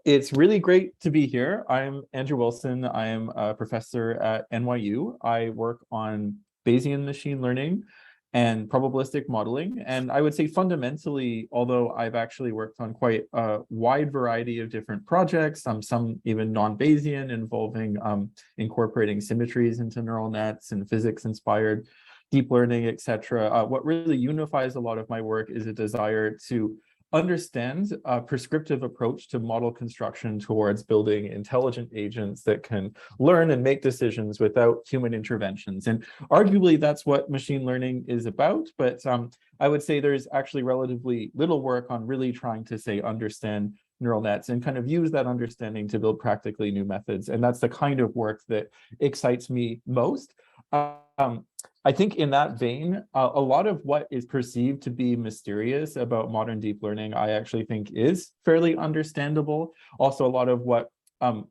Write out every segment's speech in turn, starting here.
It's really great to be here. I'm Andrew Wilson. I am a professor at NYU. I work on Bayesian machine learning and probabilistic modeling. And I would say fundamentally, although I've actually worked on quite a wide variety of different projects, some even non-Bayesian involving incorporating symmetries into neural nets and physics-inspired deep learning, etc. What really unifies a lot of my work is a desire to understand a prescriptive approach to model construction towards building intelligent agents that can learn and make decisions without human interventions. And arguably that's what machine learning is about, but I would say there's actually relatively little work on really trying to, say, understand neural nets and kind of use that understanding to build practically new methods. And that's the kind of work that excites me most. I think in that vein, a lot of what is perceived to be mysterious about modern deep learning, I actually think is fairly understandable. Also, a lot of what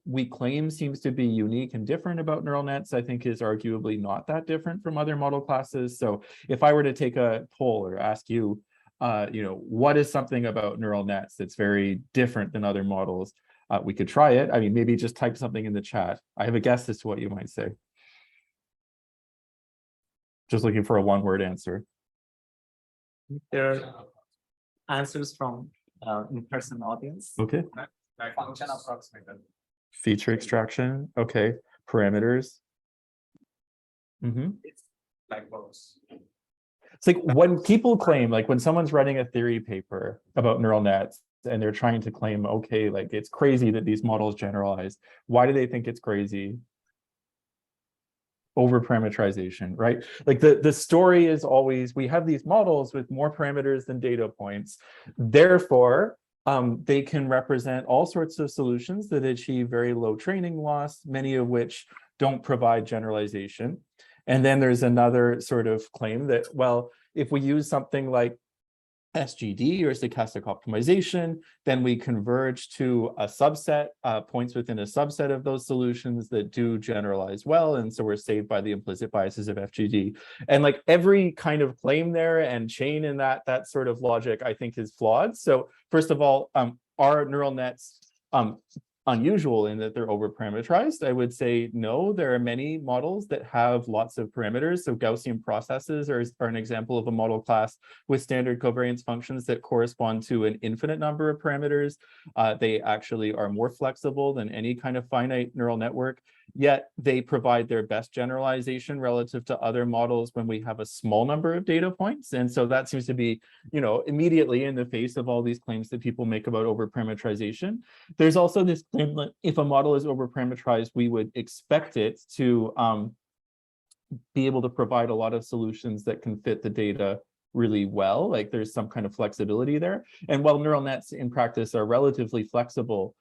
we claim seems to be unique and different about neural nets, I think is arguably not that different from other model classes. So if I were to take a poll or ask you, what is something about neural nets that's very different than other models, we could try it. I mean, maybe just type something in the chat. I have a guess as to what you might say. Just looking for a one-word answer. There are answers from in-person audience. Okay. Function approximation. Feature extraction. Okay. Parameters. It's like those. It's like when people claim, like when someone's writing a theory paper about neural nets and they're trying to claim, okay, like it's crazy that these models generalize. Why do they think it's crazy? Over-parameterization, right? Like the story is always, we have these models with more parameters than data points. Therefore, they can represent all sorts of solutions that achieve very low training loss, many of which don't provide generalization. And then there's another sort of claim that, well, if we use something like SGD or stochastic optimization, then we converge to a subset, points within a subset of those solutions that do generalize well. And so we're saved by the implicit biases of FGD. And like every kind of claim there and chain in that sort of logic, I think is flawed. So first of all, are neural nets unusual in that they're over-parameterized? I would say no. There are many models that have lots of parameters. So Gaussian processes are an example of a model class with standard covariance functions that correspond to an infinite number of parameters. They actually are more flexible than any kind of finite neural network, yet they provide their best generalization relative to other models when we have a small number of data points. And so that seems to be, immediately in the face of all these claims that people make about over-parameterization. There's also this claim that if a model is over-parameterized, we would expect it to be able to provide a lot of solutions that can fit the data really well. Like there's some kind of flexibility there. And while neural nets in practice are relatively flexible,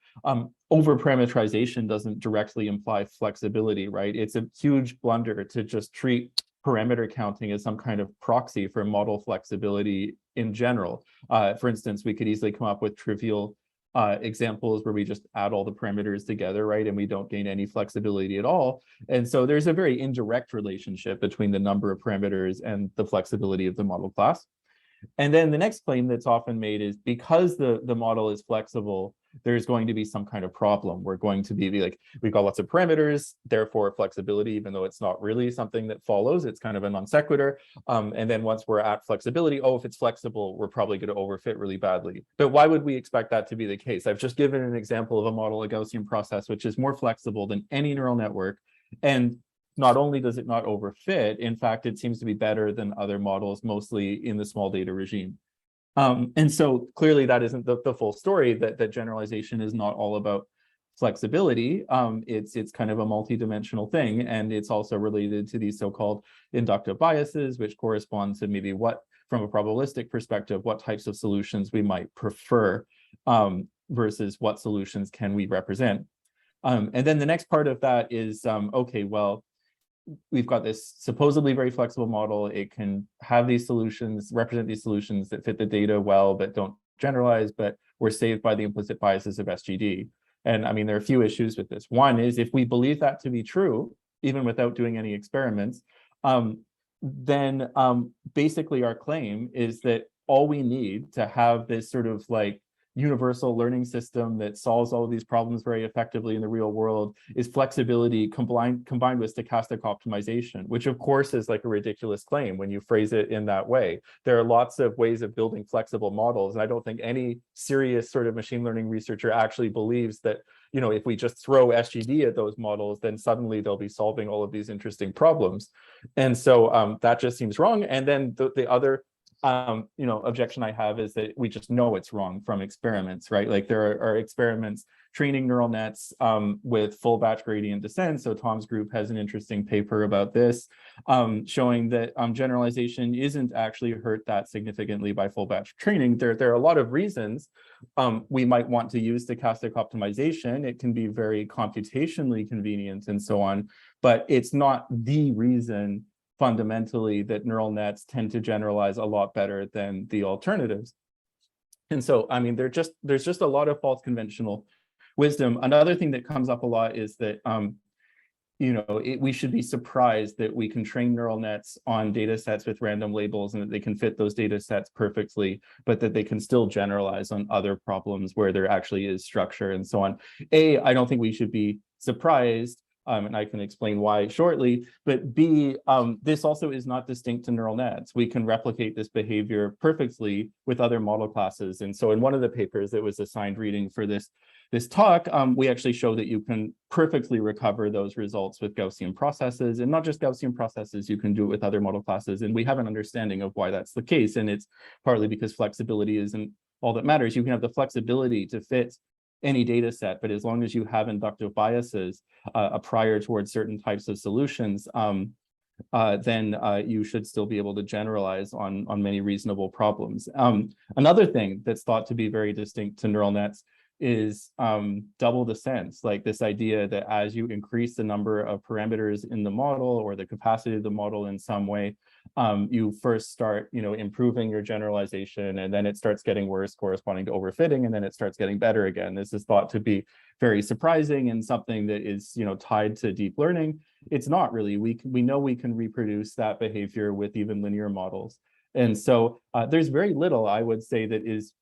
over-parameterization doesn't directly imply flexibility, right? It's a huge blunder to just treat parameter counting as some kind of proxy for model flexibility in general. For instance, we could easily come up with trivial examples where we just add all the parameters together, right? And we don't gain any flexibility at all. And so there's a very indirect relationship between the number of parameters and the flexibility of the model class. And then the next claim that's often made is because the model is flexible, there's going to be some kind of problem. We're going to be like, we've got lots of parameters, therefore flexibility, even though it's not really something that follows, it's kind of a non sequitur. And then once we're at flexibility, if it's flexible, we're probably going to overfit really badly. But why would we expect that to be the case? I've just given an example of a model, a Gaussian process, which is more flexible than any neural network. And not only does it not overfit, in fact, it seems to be better than other models, mostly in the small data regime. And so clearly that isn't the full story, that generalization is not all about flexibility. It's kind of a multi-dimensional thing, and it's also related to these so-called inductive biases, which correspond to maybe what, from a probabilistic perspective, what types of solutions we might prefer versus what solutions can we represent. And then the next part of that is, okay, well, we've got this supposedly very flexible model. It can have these solutions, represent these solutions that fit the data well, but don't generalize, but we're saved by the implicit biases of SGD. And I mean, there are a few issues with this. One is if we believe that to be true, even without doing any experiments, then basically our claim is that all we need to have this sort of like universal learning system that solves all of these problems very effectively in the real world is flexibility combined with stochastic optimization, which of course is like a ridiculous claim when you phrase it in that way. There are lots of ways of building flexible models, and I don't think any serious sort of machine learning researcher actually believes that, you know, if we just throw SGD at those models, then suddenly they'll be solving all of these interesting problems. And so that just seems wrong. And then the other you know, objection I have is that we just know it's wrong from experiments, right? Like there are experiments training neural nets with full batch gradient descent. So Tom's group has an interesting paper about this, showing that generalization isn't actually hurt that significantly by full batch training. There are a lot of reasons we might want to use stochastic optimization. It can be very computationally convenient and so on, but it's not the reason fundamentally that neural nets tend to generalize a lot better than the alternatives. And so, I mean, there's just a lot of false conventional wisdom. Another thing that comes up a lot is that, you know, we should be surprised that we can train neural nets on data sets with random labels and that they can fit those data sets perfectly, but that they can still generalize on other problems where there actually is structure and so on. I don't think we should be surprised. And I can explain why shortly, but B, this also is not distinct to neural nets. We can replicate this behavior perfectly with other model classes. And so in one of the papers that was assigned reading for this talk, we actually show that you can perfectly recover those results with Gaussian processes, and not just Gaussian processes, you can do it with other model classes. And we have an understanding of why that's the case. And it's partly because flexibility isn't all that matters. You can have the flexibility to fit any data set, but as long as you have inductive biases, a prior towards certain types of solutions, then you should still be able to generalize on many reasonable problems. Another thing that's thought to be very distinct to neural nets is double descent, like this idea that as you increase the number of parameters in the model or the capacity of the model in some way, you first start, you know, improving your generalization, and then it starts getting worse, corresponding to overfitting, and then it starts getting better again. This is thought to be very surprising and something that is, you know, tied to deep learning. It's not really. We know we can reproduce that behavior with even linear models, and so there's very little, I would say, that is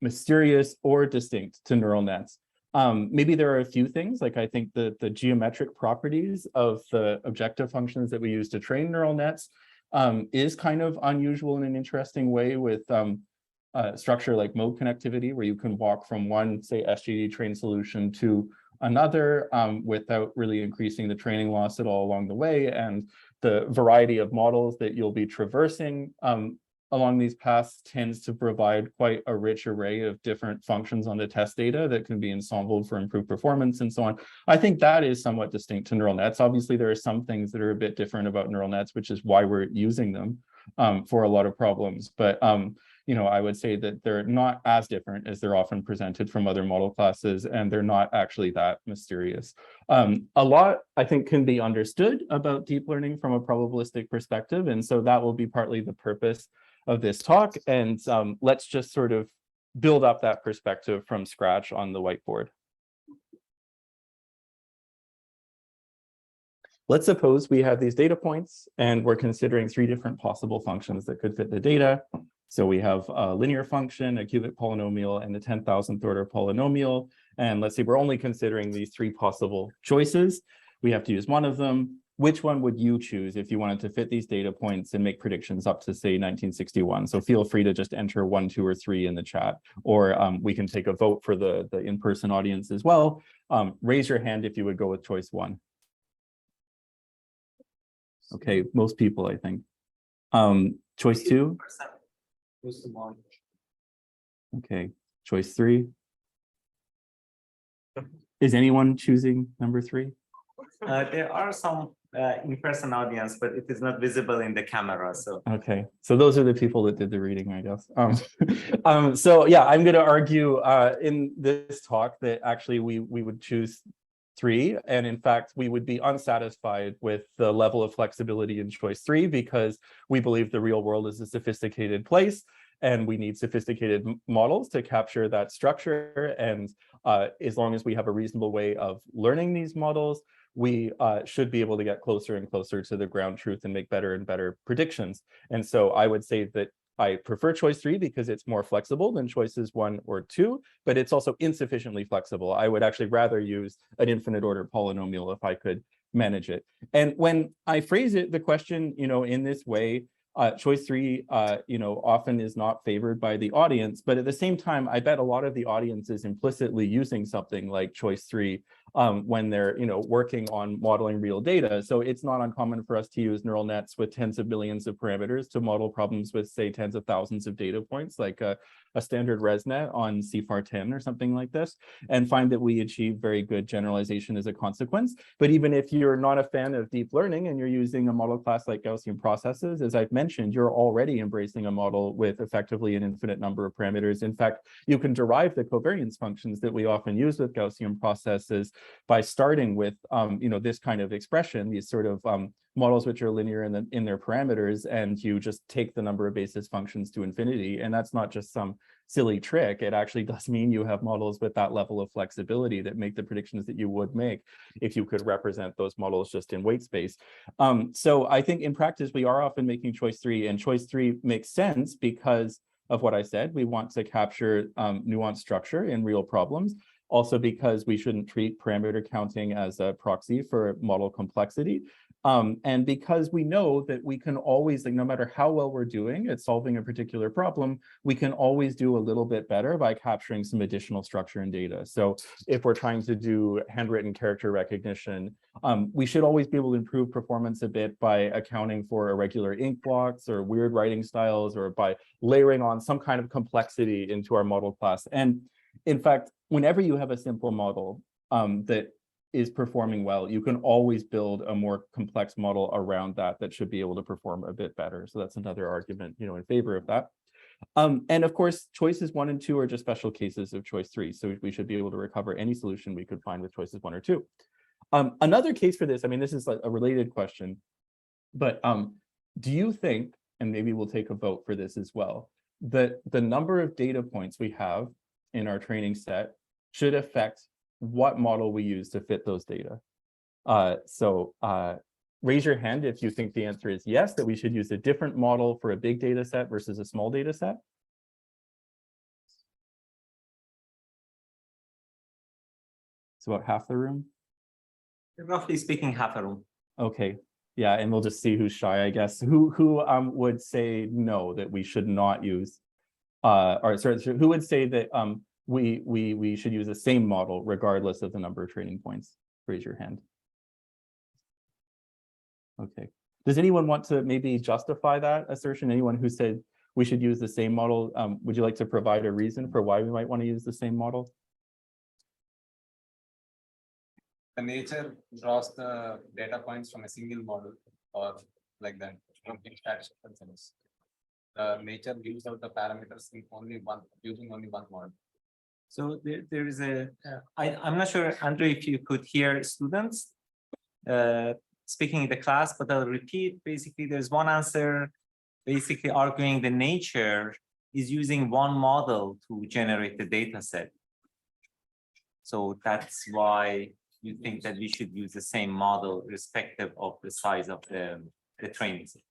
mysterious or distinct to neural nets. Maybe there are a few things, like I think the geometric properties of the objective functions that we use to train neural nets is kind of unusual in an interesting way with structure like mode connectivity, where you can walk from one, say, SGD trained solution to another without really increasing the training loss at all along the way. And the variety of models that you'll be traversing along these paths tends to provide quite a rich array of different functions on the test data that can be ensembled for improved performance and so on. I think that is somewhat distinct to neural nets. Obviously, there are some things that are a bit different about neural nets, which is why we're using them for a lot of problems. But you know, I would say that they're not as different as they're often presented from other model classes, and they're not actually that mysterious. A lot, I think, can be understood about deep learning from a probabilistic perspective, and so that will be partly the purpose of this talk. And let's just sort of build up that perspective from scratch on the whiteboard. Let's suppose we have these data points and we're considering 3 different possible functions that could fit the data. So we have a linear function, a cubic polynomial, and a 10,000th order polynomial. And let's say we're only considering these 3 possible choices. We have to use one of them. Which one would you choose if you wanted to fit these data points and make predictions up to, say, 1961? So feel free to just enter 1, 2, or 3 in the chat, or we can take a vote for the in-person audience as well. Raise your hand if you would go with choice 1. Okay, most people, I think. Choice 2? Okay, choice 3? Is anyone choosing number 3? There are some in-person audience, but it is not visible in the camera. So okay, so those are the people that did the reading, I guess. So yeah, I'm going to argue in this talk that actually we would choose 3, and in fact we would be unsatisfied with the level of flexibility in choice 3 because we believe the real world is a sophisticated place and we need sophisticated models to capture that structure. And as long as we have a reasonable way of learning these models, we should be able to get closer and closer to the ground truth and make better and better predictions. And so I would say that I prefer choice 3 because it's more flexible than choices 1 or 2, but it's also insufficiently flexible. I would actually rather use an infinite order polynomial if I could manage it. And when I phrase it, the question, in this way, choice 3, often is not favored by the audience, but at the same time, I bet a lot of the audience is implicitly using something like choice 3 when they're, working on modeling real data. So it's not uncommon for us to use neural nets with tens of millions of parameters to model problems with, say, tens of thousands of data points, like a standard ResNet on CFAR10 or something like this, and find that we achieve very good generalization as a consequence. But even if you're not a fan of deep learning and you're using a model class like Gaussian processes, as I've mentioned, you're already embracing a model with effectively an infinite number of parameters. In fact, you can derive the covariance functions that we often use with Gaussian processes by starting with, this kind of expression, these sort of models which are linear in their parameters, and you just take the number of basis functions to infinity. And that's not just some silly trick. It actually does mean you have models with that level of flexibility that make the predictions that you would make if you could represent those models just in weight space. So I think in practice, we are often making choice 3, and choice 3 makes sense because of what I said. We want to capture nuanced structure in real problems. Also because we shouldn't treat parameter counting as a proxy for model complexity. And because we know that we can always, no matter how well we're doing at solving a particular problem, we can always do a little bit better by capturing some additional structure and data. So if we're trying to do handwritten character recognition, we should always be able to improve performance a bit by accounting for irregular ink blots or weird writing styles, or by layering on some kind of complexity into our model class. And in fact, whenever you have a simple model that is performing well, you can always build a more complex model around that should be able to perform a bit better. So that's another argument, in favor of that. And of course, choices 1 and 2 are just special cases of choice 3. So we should be able to recover any solution we could find with choices 1 or 2. Another case for this, this is like a related question, but do you think, and maybe we'll take a vote for this as well, that the number of data points we have in our training set should affect what model we use to fit those data? So raise your hand if you think the answer is yes, that we should use a different model for a big data set versus a small data set. It's about half the room. Roughly speaking, half a room. Okay, yeah, and we'll just see who's shy, I guess. Who would say no, that we should not use, or sorry, who would say that we should use the same model regardless of the number of training points? Raise your hand. Okay. Does anyone want to maybe justify that assertion? Anyone who said we should use the same model? Would you like to provide a reason for why we might want to use the same model? The nature draws the data points from a single model, or like that, from statistical sense. The nature gives out the parameters in using only one model. So there is I'm not sure, Andrew, if you could hear students speaking in the class, but I'll repeat. Basically, there's one answer basically arguing the nature is using one model to generate the data set. So that's why you think that we should use the same model irrespective of the size of the training set.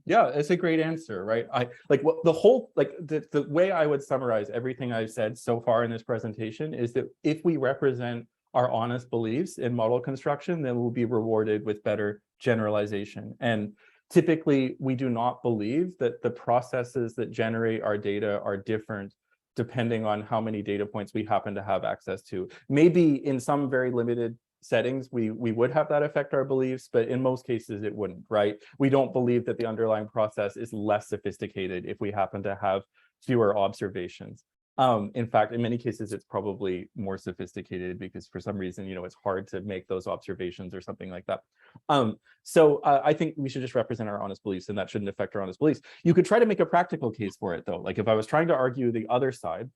Yeah, it's a great answer, right? The way I would summarize everything I've said so far in this presentation is that if we represent our honest beliefs in model construction, then we'll be rewarded with better generalization. And typically, we do not believe that the processes that generate our data are different depending on how many data points we happen to have access to. Maybe in some very limited settings, we would have that affect our beliefs, but in most cases it wouldn't, right? We don't believe that the underlying process is less sophisticated if we happen to have fewer observations. In fact, in many cases, it's probably more sophisticated because for some reason, it's hard to make those observations or something like that. So I think we should just represent our honest beliefs, and that shouldn't affect our honest beliefs. You could try to make a practical case for it, though. Like if I was trying to argue the other side,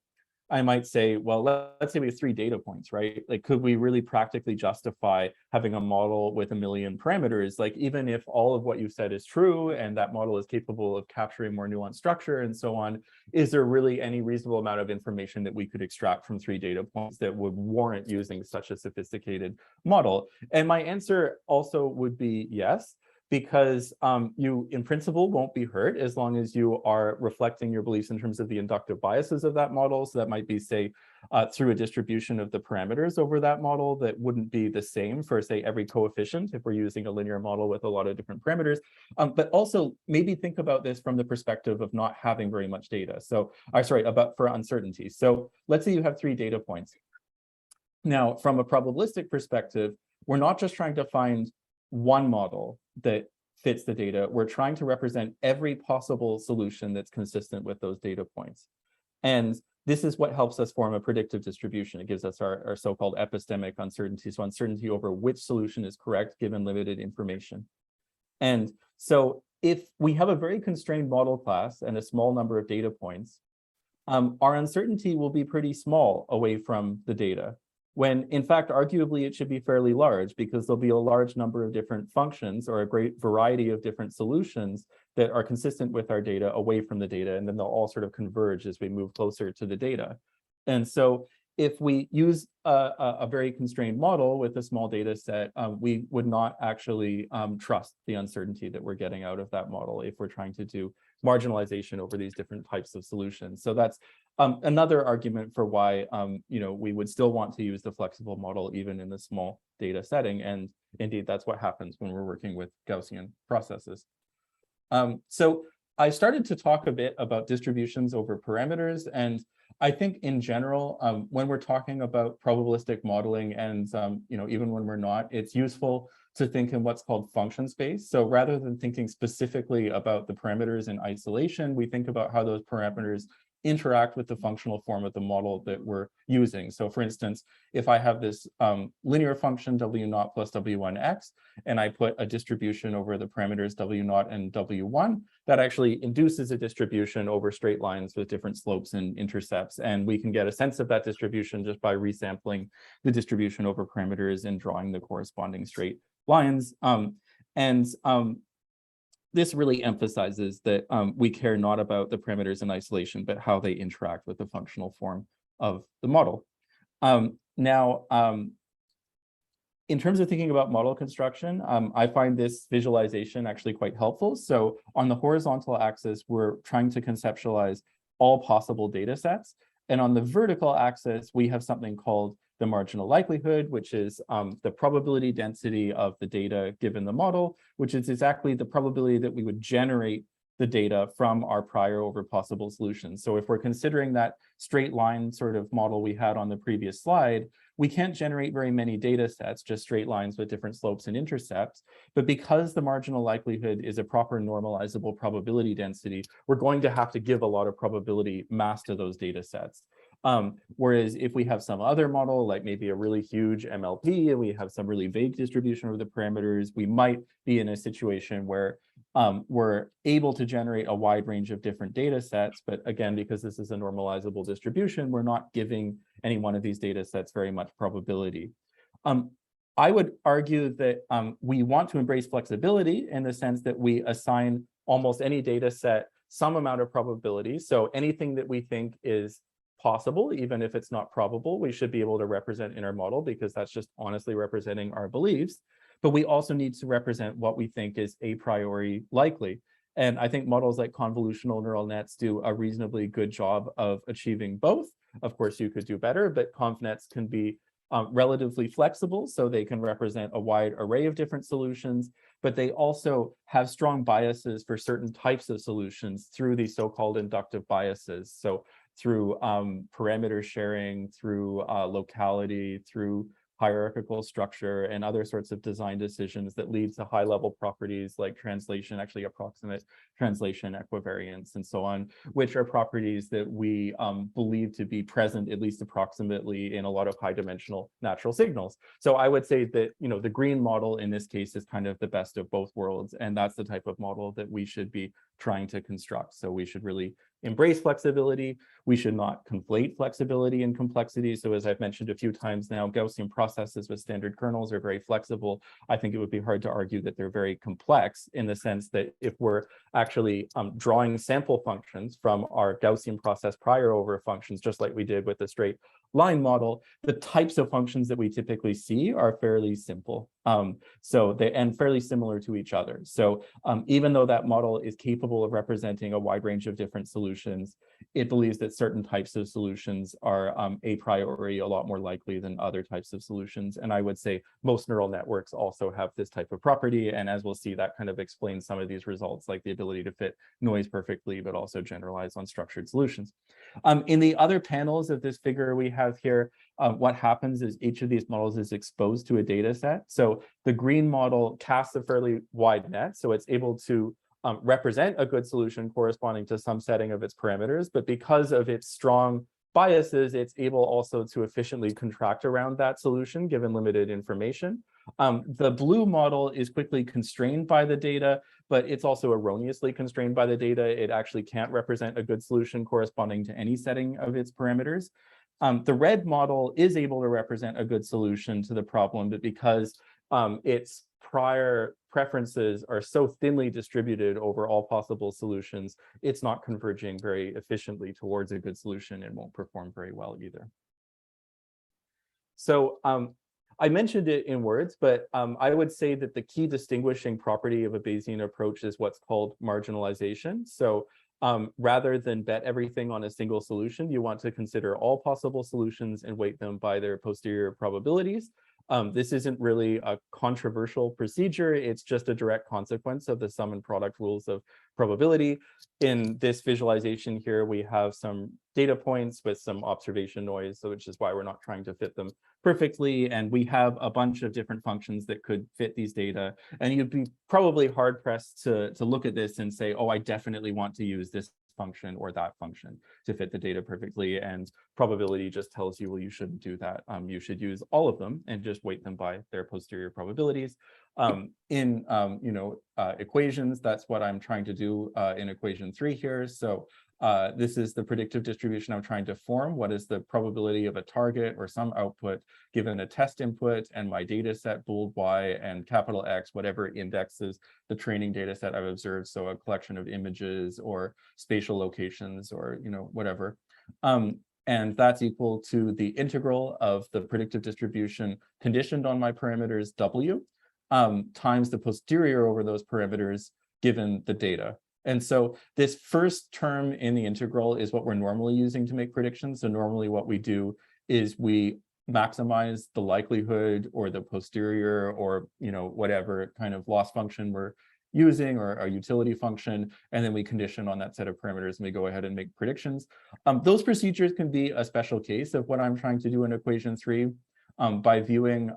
I might say, well, let's say we have 3 data points, right? Like, could we really practically justify having a model with 1 million parameters? Like, even if all of what you said is true and that model is capable of capturing more nuanced structure and so on, is there really any reasonable amount of information that we could extract from 3 data points that would warrant using such a sophisticated model? And my answer also would be yes. because you, in principle, won't be hurt as long as you are reflecting your beliefs in terms of the inductive biases of that model. So that might be, say, through a distribution of the parameters over that model that wouldn't be the same for, say, every coefficient if we're using a linear model with a lot of different parameters. But also maybe think about this from the perspective of not having very much data. So, for uncertainty. So let's say you have 3 data points. Now, from a probabilistic perspective, we're not just trying to find one model that fits the data. We're trying to represent every possible solution that's consistent with those data points. And this is what helps us form a predictive distribution. It gives us our so-called epistemic uncertainty, so uncertainty over which solution is correct given limited information. And so if we have a very constrained model class and a small number of data points, our uncertainty will be pretty small away from the data, when in fact, arguably, it should be fairly large because there'll be a large number of different functions or a great variety of different solutions that are consistent with our data away from the data, and then they'll all sort of converge as we move closer to the data. And so if we use a very constrained model with a small data set, we would not actually trust the uncertainty that we're getting out of that model if we're trying to do marginalization over these different types of solutions. So that's another argument for why we would still want to use the flexible model even in the small data setting. And indeed, that's what happens when we're working with Gaussian processes. So I started to talk a bit about distributions over parameters, and I think in general, when we're talking about probabilistic modeling and even when we're not, it's useful to think in what's called function space. So rather than thinking specifically about the parameters in isolation, we think about how those parameters interact with the functional form of the model that we're using. So for instance, if I have this linear function W0 plus W1x, and I put a distribution over the parameters W0 and W1, that actually induces a distribution over straight lines with different slopes and intercepts. And we can get a sense of that distribution just by resampling the distribution over parameters and drawing the corresponding straight lines. This really emphasizes that we care not about the parameters in isolation, but how they interact with the functional form of the model. In terms of thinking about model construction, I find this visualization actually quite helpful. So on the horizontal axis, we're trying to conceptualize all possible data sets. And on the vertical axis, we have something called the marginal likelihood, which is the probability density of the data given the model, which is exactly the probability that we would generate the data from our prior over possible solutions. So if we're considering that straight line sort of model we had on the previous slide, we can't generate very many data sets, just straight lines with different slopes and intercepts. But because the marginal likelihood is a proper normalizable probability density, we're going to have to give a lot of probability mass to those data sets. Whereas if we have some other model, like maybe a really huge MLP, and we have some really vague distribution of the parameters, we might be in a situation where we're able to generate a wide range of different data sets. But again, because this is a normalizable distribution, we're not giving any one of these data sets very much probability. I would argue that we want to embrace flexibility in the sense that we assign almost any data set some amount of probability. So anything that we think is possible, even if it's not probable, we should be able to represent in our model because that's just honestly representing our beliefs. But we also need to represent what we think is a priori likely. And I think models like convolutional neural nets do a reasonably good job of achieving both. Of course, you could do better, but conv nets can be relatively flexible, so they can represent a wide array of different solutions, but they also have strong biases for certain types of solutions through these so-called inductive biases. So through parameter sharing, through locality, through hierarchical structure, and other sorts of design decisions that lead to high-level properties like translation, actually approximate translation equivariance, and so on, which are properties that we believe to be present, at least approximately, in a lot of high-dimensional natural signals. So I would say that the green model in this case is kind of the best of both worlds, and that's the type of model that we should be trying to construct. So we should really embrace flexibility. We should not conflate flexibility and complexity. So as I've mentioned a few times now, Gaussian processes with standard kernels are very flexible. I think it would be hard to argue that they're very complex in the sense that if we're actually drawing sample functions from our Gaussian process prior over functions, just like we did with the straight line model, the types of functions that we typically see are fairly simple. And fairly similar to each other. So even though that model is capable of representing a wide range of different solutions, it believes that certain types of solutions are a priori a lot more likely than other types of solutions. And I would say most neural networks also have this type of property. And as we'll see, that kind of explains some of these results, like the ability to fit noise perfectly, but also generalize on structured solutions. In the other panels of this figure we have here, what happens is each of these models is exposed to a data set. So the green model casts a fairly wide net, so it's able to represent a good solution corresponding to some setting of its parameters, but because of its strong biases, it's able also to efficiently contract around that solution given limited information. The blue model is quickly constrained by the data, but it's also erroneously constrained by the data. It actually can't represent a good solution corresponding to any setting of its parameters. The red model is able to represent a good solution to the problem, but because its prior preferences are so thinly distributed over all possible solutions, it's not converging very efficiently towards a good solution and won't perform very well either. So I mentioned it in words, but I would say that the key distinguishing property of a Bayesian approach is what's called marginalization. So rather than bet everything on a single solution, you want to consider all possible solutions and weight them by their posterior probabilities. This isn't really a controversial procedure. It's just a direct consequence of the sum and product rules of probability. In this visualization here, we have some data points with some observation noise, so which is why we're not trying to fit them perfectly. And we have a bunch of different functions that could fit these data. And you'd be probably hard pressed to look at this and say, oh, I definitely want to use this function or that function to fit the data perfectly. And probability just tells you, well, you shouldn't do that. You should use all of them and just weight them by their posterior probabilities. In equations, that's what I'm trying to do in equation 3 here. So this is the predictive distribution I'm trying to form. What is the probability of a target or some output given a test input and my data set bold Y and capital X, whatever indexes the training data set I've observed. So a collection of images or spatial locations or whatever. And that's equal to the integral of the predictive distribution conditioned on my parameters W times the posterior over those parameters given the data. And so this first term in the integral is what we're normally using to make predictions. So normally what we do is we maximize the likelihood or the posterior or whatever kind of loss function we're using or a utility function, and then we condition on that set of parameters and we go ahead and make predictions. Those procedures can be a special case of what I'm trying to do in equation 3 by viewing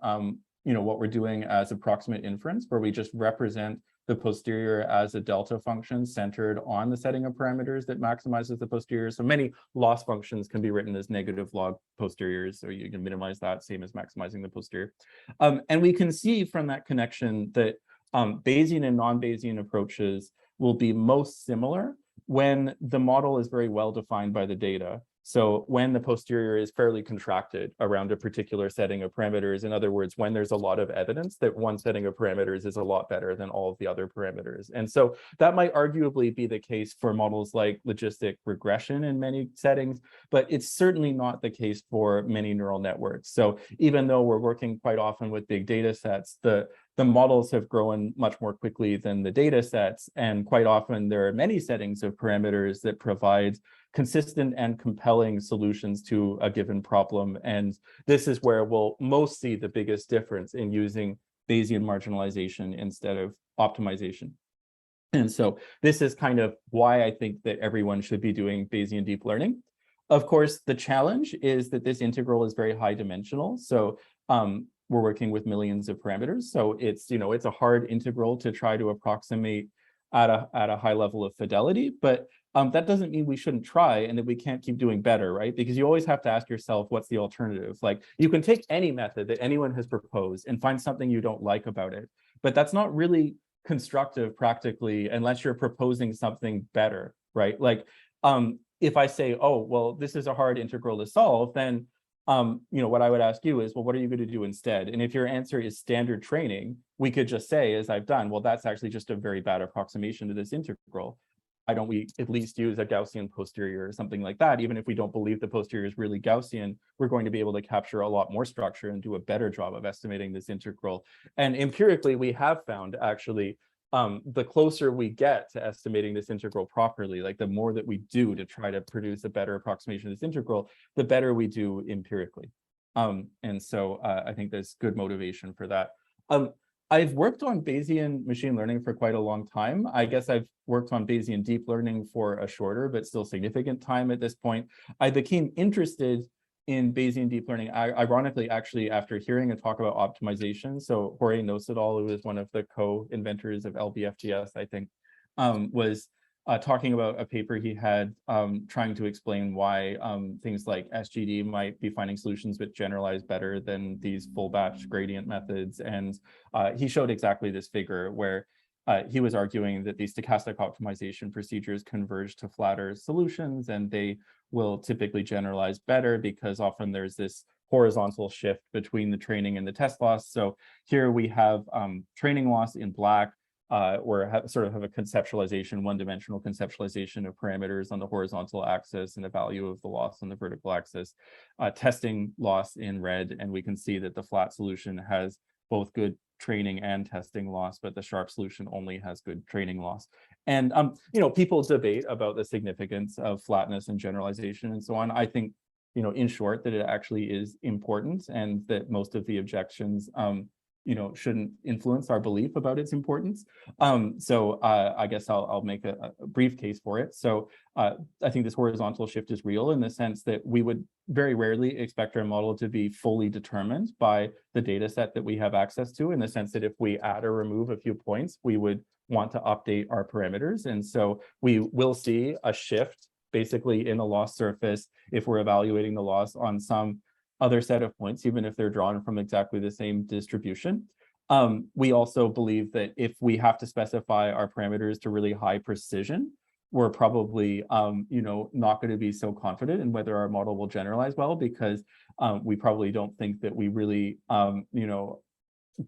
what we're doing as approximate inference, where we just represent the posterior as a delta function centered on the setting of parameters that maximizes the posterior. So many loss functions can be written as negative log posteriors, so you can minimize that, same as maximizing the posterior. And we can see from that connection that Bayesian and non-Bayesian approaches will be most similar when the model is very well defined by the data. So when the posterior is fairly contracted around a particular setting of parameters, in other words, when there's a lot of evidence that one setting of parameters is a lot better than all of the other parameters. And so that might arguably be the case for models like logistic regression in many settings, but it's certainly not the case for many neural networks. So even though we're working quite often with big data sets, the models have grown much more quickly than the data sets. And quite often there are many settings of parameters that provide consistent and compelling solutions to a given problem. And this is where we'll most see the biggest difference in using Bayesian marginalization instead of optimization. And so this is kind of why I think that everyone should be doing Bayesian deep learning. Of course, the challenge is that this integral is very high dimensional. So we're working with millions of parameters. So it's a hard integral to try to approximate at a high level of fidelity, but that doesn't mean we shouldn't try and that we can't keep doing better, right? Because you always have to ask yourself, what's the alternative? Like, you can take any method that anyone has proposed and find something you don't like about it, but that's not really constructive practically unless you're proposing something better, right? Like, if I say, oh, well, this is a hard integral to solve, then what I would ask you is, well, what are you going to do instead? And if your answer is standard training, we could just say, as I've done, well, that's actually just a very bad approximation to this integral. why don't we at least use a Gaussian posterior or something like that? Even if we don't believe the posterior is really Gaussian, we're going to be able to capture a lot more structure and do a better job of estimating this integral. And empirically, we have found actually the closer we get to estimating this integral properly, like the more that we do to try to produce a better approximation of this integral, the better we do empirically. And so I think there's good motivation for that. I've worked on Bayesian machine learning for quite a long time. I guess I've worked on Bayesian deep learning for a shorter but still significant time at this point. I became interested in Bayesian deep learning, ironically, actually, after hearing a talk about optimization. So Jorge Nosedal, who is one of the co-inventors of LBFTS, I think, was talking about a paper he had trying to explain why things like SGD might be finding solutions with generalized better than these full batch gradient methods. And he showed exactly this figure where he was arguing that these stochastic optimization procedures converge to flatter solutions, and they will typically generalize better because often there's this horizontal shift between the training and the test loss. So here we have training loss in black, or sort of have a conceptualization, one-dimensional conceptualization of parameters on the horizontal axis and the value of the loss on the vertical axis, testing loss in red, and we can see that the flat solution has both good training and testing loss, but the sharp solution only has good training loss. And people debate about the significance of flatness and generalization and so on. I think, in short, that it actually is important, and that most of the objections shouldn't influence our belief about its importance. So I guess I'll make a brief case for it. So I think this horizontal shift is real in the sense that we would very rarely expect our model to be fully determined by the data set that we have access to, in the sense that if we add or remove a few points, we would want to update our parameters. And so we will see a shift basically in the loss surface if we're evaluating the loss on some other set of points, even if they're drawn from exactly the same distribution. We also believe that if we have to specify our parameters to really high precision, we're probably not going to be so confident in whether our model will generalize well, because we probably don't think that we really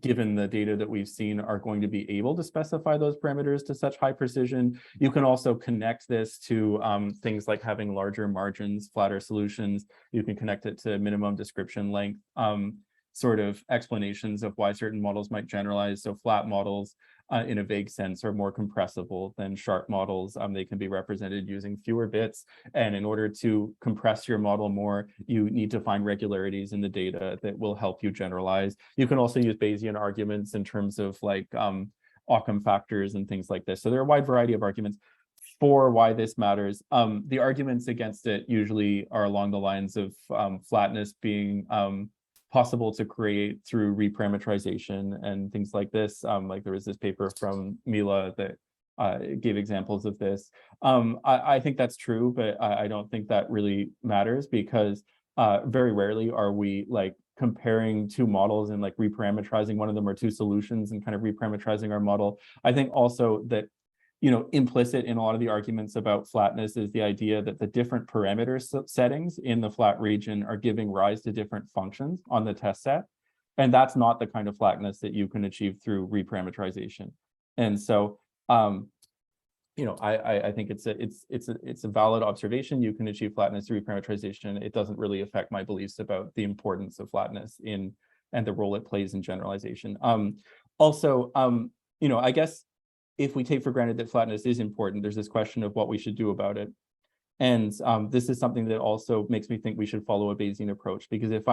given the data that we've seen, are going to be able to specify those parameters to such high precision. You can also connect this to things like having larger margins, flatter solutions. You can connect it to minimum description length, sort of explanations of why certain models might generalize. So flat models, in a vague sense, are more compressible than sharp models. They can be represented using fewer bits. And in order to compress your model more, you need to find regularities in the data that will help you generalize. You can also use Bayesian arguments in terms of like Occam factors and things like this. So there are a wide variety of arguments for why this matters. The arguments against it usually are along the lines of flatness being possible to create through reparameterization and things like this. Like there was this paper from Mila that gave examples of this. I think that's true, but I don't think that really matters, because very rarely are we like comparing two models and like reparameterizing one of them or two solutions and kind of reparameterizing our model. I think also that implicit in a lot of the arguments about flatness is the idea that the different parameter settings in the flat region are giving rise to different functions on the test set. And that's not the kind of flatness that you can achieve through reparameterization. And so, I think it's a valid observation. You can achieve flatness through reparameterization. It doesn't really affect my beliefs about the importance of flatness and the role it plays in generalization. I guess, if we take for granted that flatness is important, there's this question of what we should do about it. And this is something that also makes me think we should follow a Bayesian approach, because if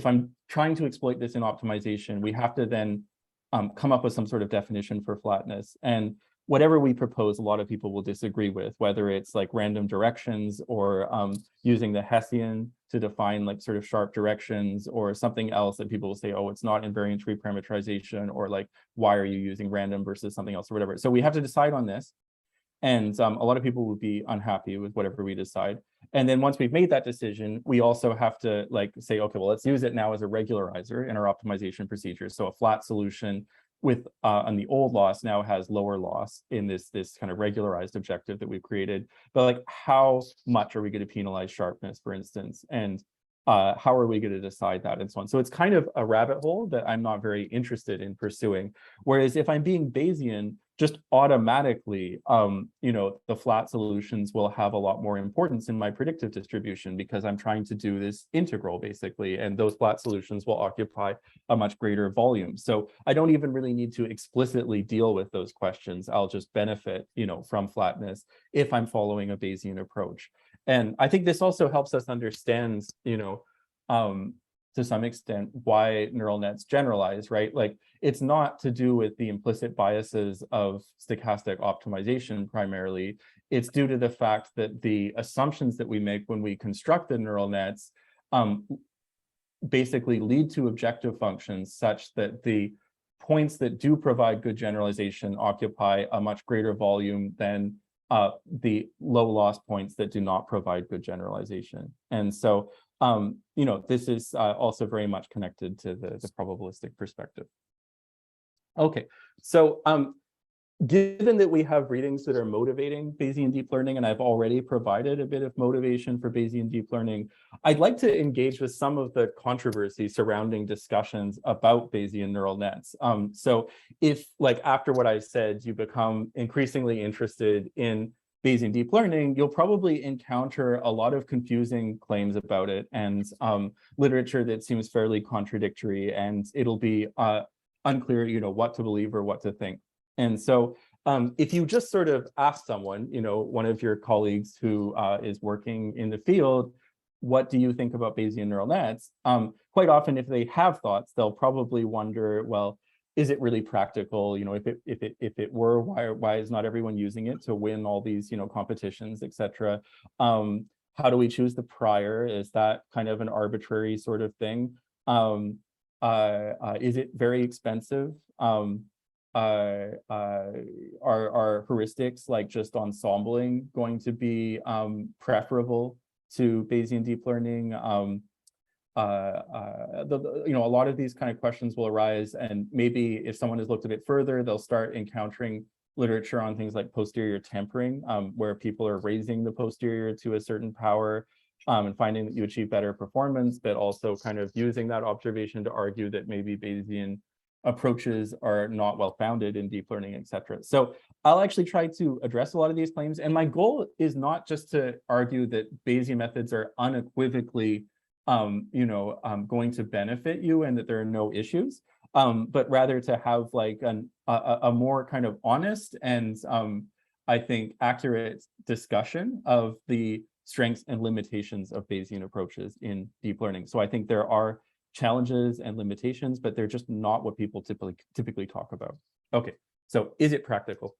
I'm trying to exploit this in optimization, we have to then come up with some sort of definition for flatness. And whatever we propose, a lot of people will disagree with, whether it's like random directions or using the Hessian to define like sort of sharp directions, or something else that people will say, oh, it's not invariant reparameterization, or like, why are you using random versus something else or whatever. So we have to decide on this. And a lot of people would be unhappy with whatever we decide. And then once we've made that decision, we also have to like say, okay, well, let's use it now as a regularizer in our optimization procedure. So a flat solution with on the old loss now has lower loss in this kind of regularized objective that we've created. But like, how much are we going to penalize sharpness, for instance? And how are we going to decide that, and so on? So it's kind of a rabbit hole that I'm not very interested in pursuing. Whereas if I'm being Bayesian, just automatically, the flat solutions will have a lot more importance in my predictive distribution because I'm trying to do this integral basically, and those flat solutions will occupy a much greater volume. So I don't even really need to explicitly deal with those questions. I'll just benefit, from flatness if I'm following a Bayesian approach. And I think this also helps us understand, to some extent, why neural nets generalize, right? Like, it's not to do with the implicit biases of stochastic optimization primarily. It's due to the fact that the assumptions that we make when we construct the neural nets basically lead to objective functions such that the points that do provide good generalization occupy a much greater volume than the low loss points that do not provide good generalization. And so, this is also very much connected to the probabilistic perspective. Okay, so given that we have readings that are motivating Bayesian deep learning, and I've already provided a bit of motivation for Bayesian deep learning, I'd like to engage with some of the controversy surrounding discussions about Bayesian neural nets. So if, like, after what I said, you become increasingly interested in Bayesian deep learning, you'll probably encounter a lot of confusing claims about it and literature that seems fairly contradictory, and it'll be unclear, what to believe or what to think. And so if you just sort of ask someone, one of your colleagues who is working in the field, what do you think about Bayesian neural nets? Quite often, if they have thoughts, they'll probably wonder, well, is it really practical? If it were, why is not everyone using it to win all these, competitions, etc.? How do we choose the prior? Is that kind of an arbitrary sort of thing? Is it very expensive? Are heuristics like just ensembling going to be preferable to Bayesian deep learning? A lot of these kind of questions will arise, and maybe if someone has looked a bit further, they'll start encountering literature on things like posterior tempering, where people are raising the posterior to a certain power and finding that you achieve better performance, but also kind of using that observation to argue that maybe Bayesian approaches are not well founded in deep learning, etc. So I'll actually try to address a lot of these claims, and my goal is not just to argue that Bayesian methods are unequivocally going to benefit you and that there are no issues, but rather to have like a more kind of honest and I think accurate discussion of the strengths and limitations of Bayesian approaches in deep learning. So I think there are challenges and limitations, but they're just not what people typically talk about. Okay, so is it practical?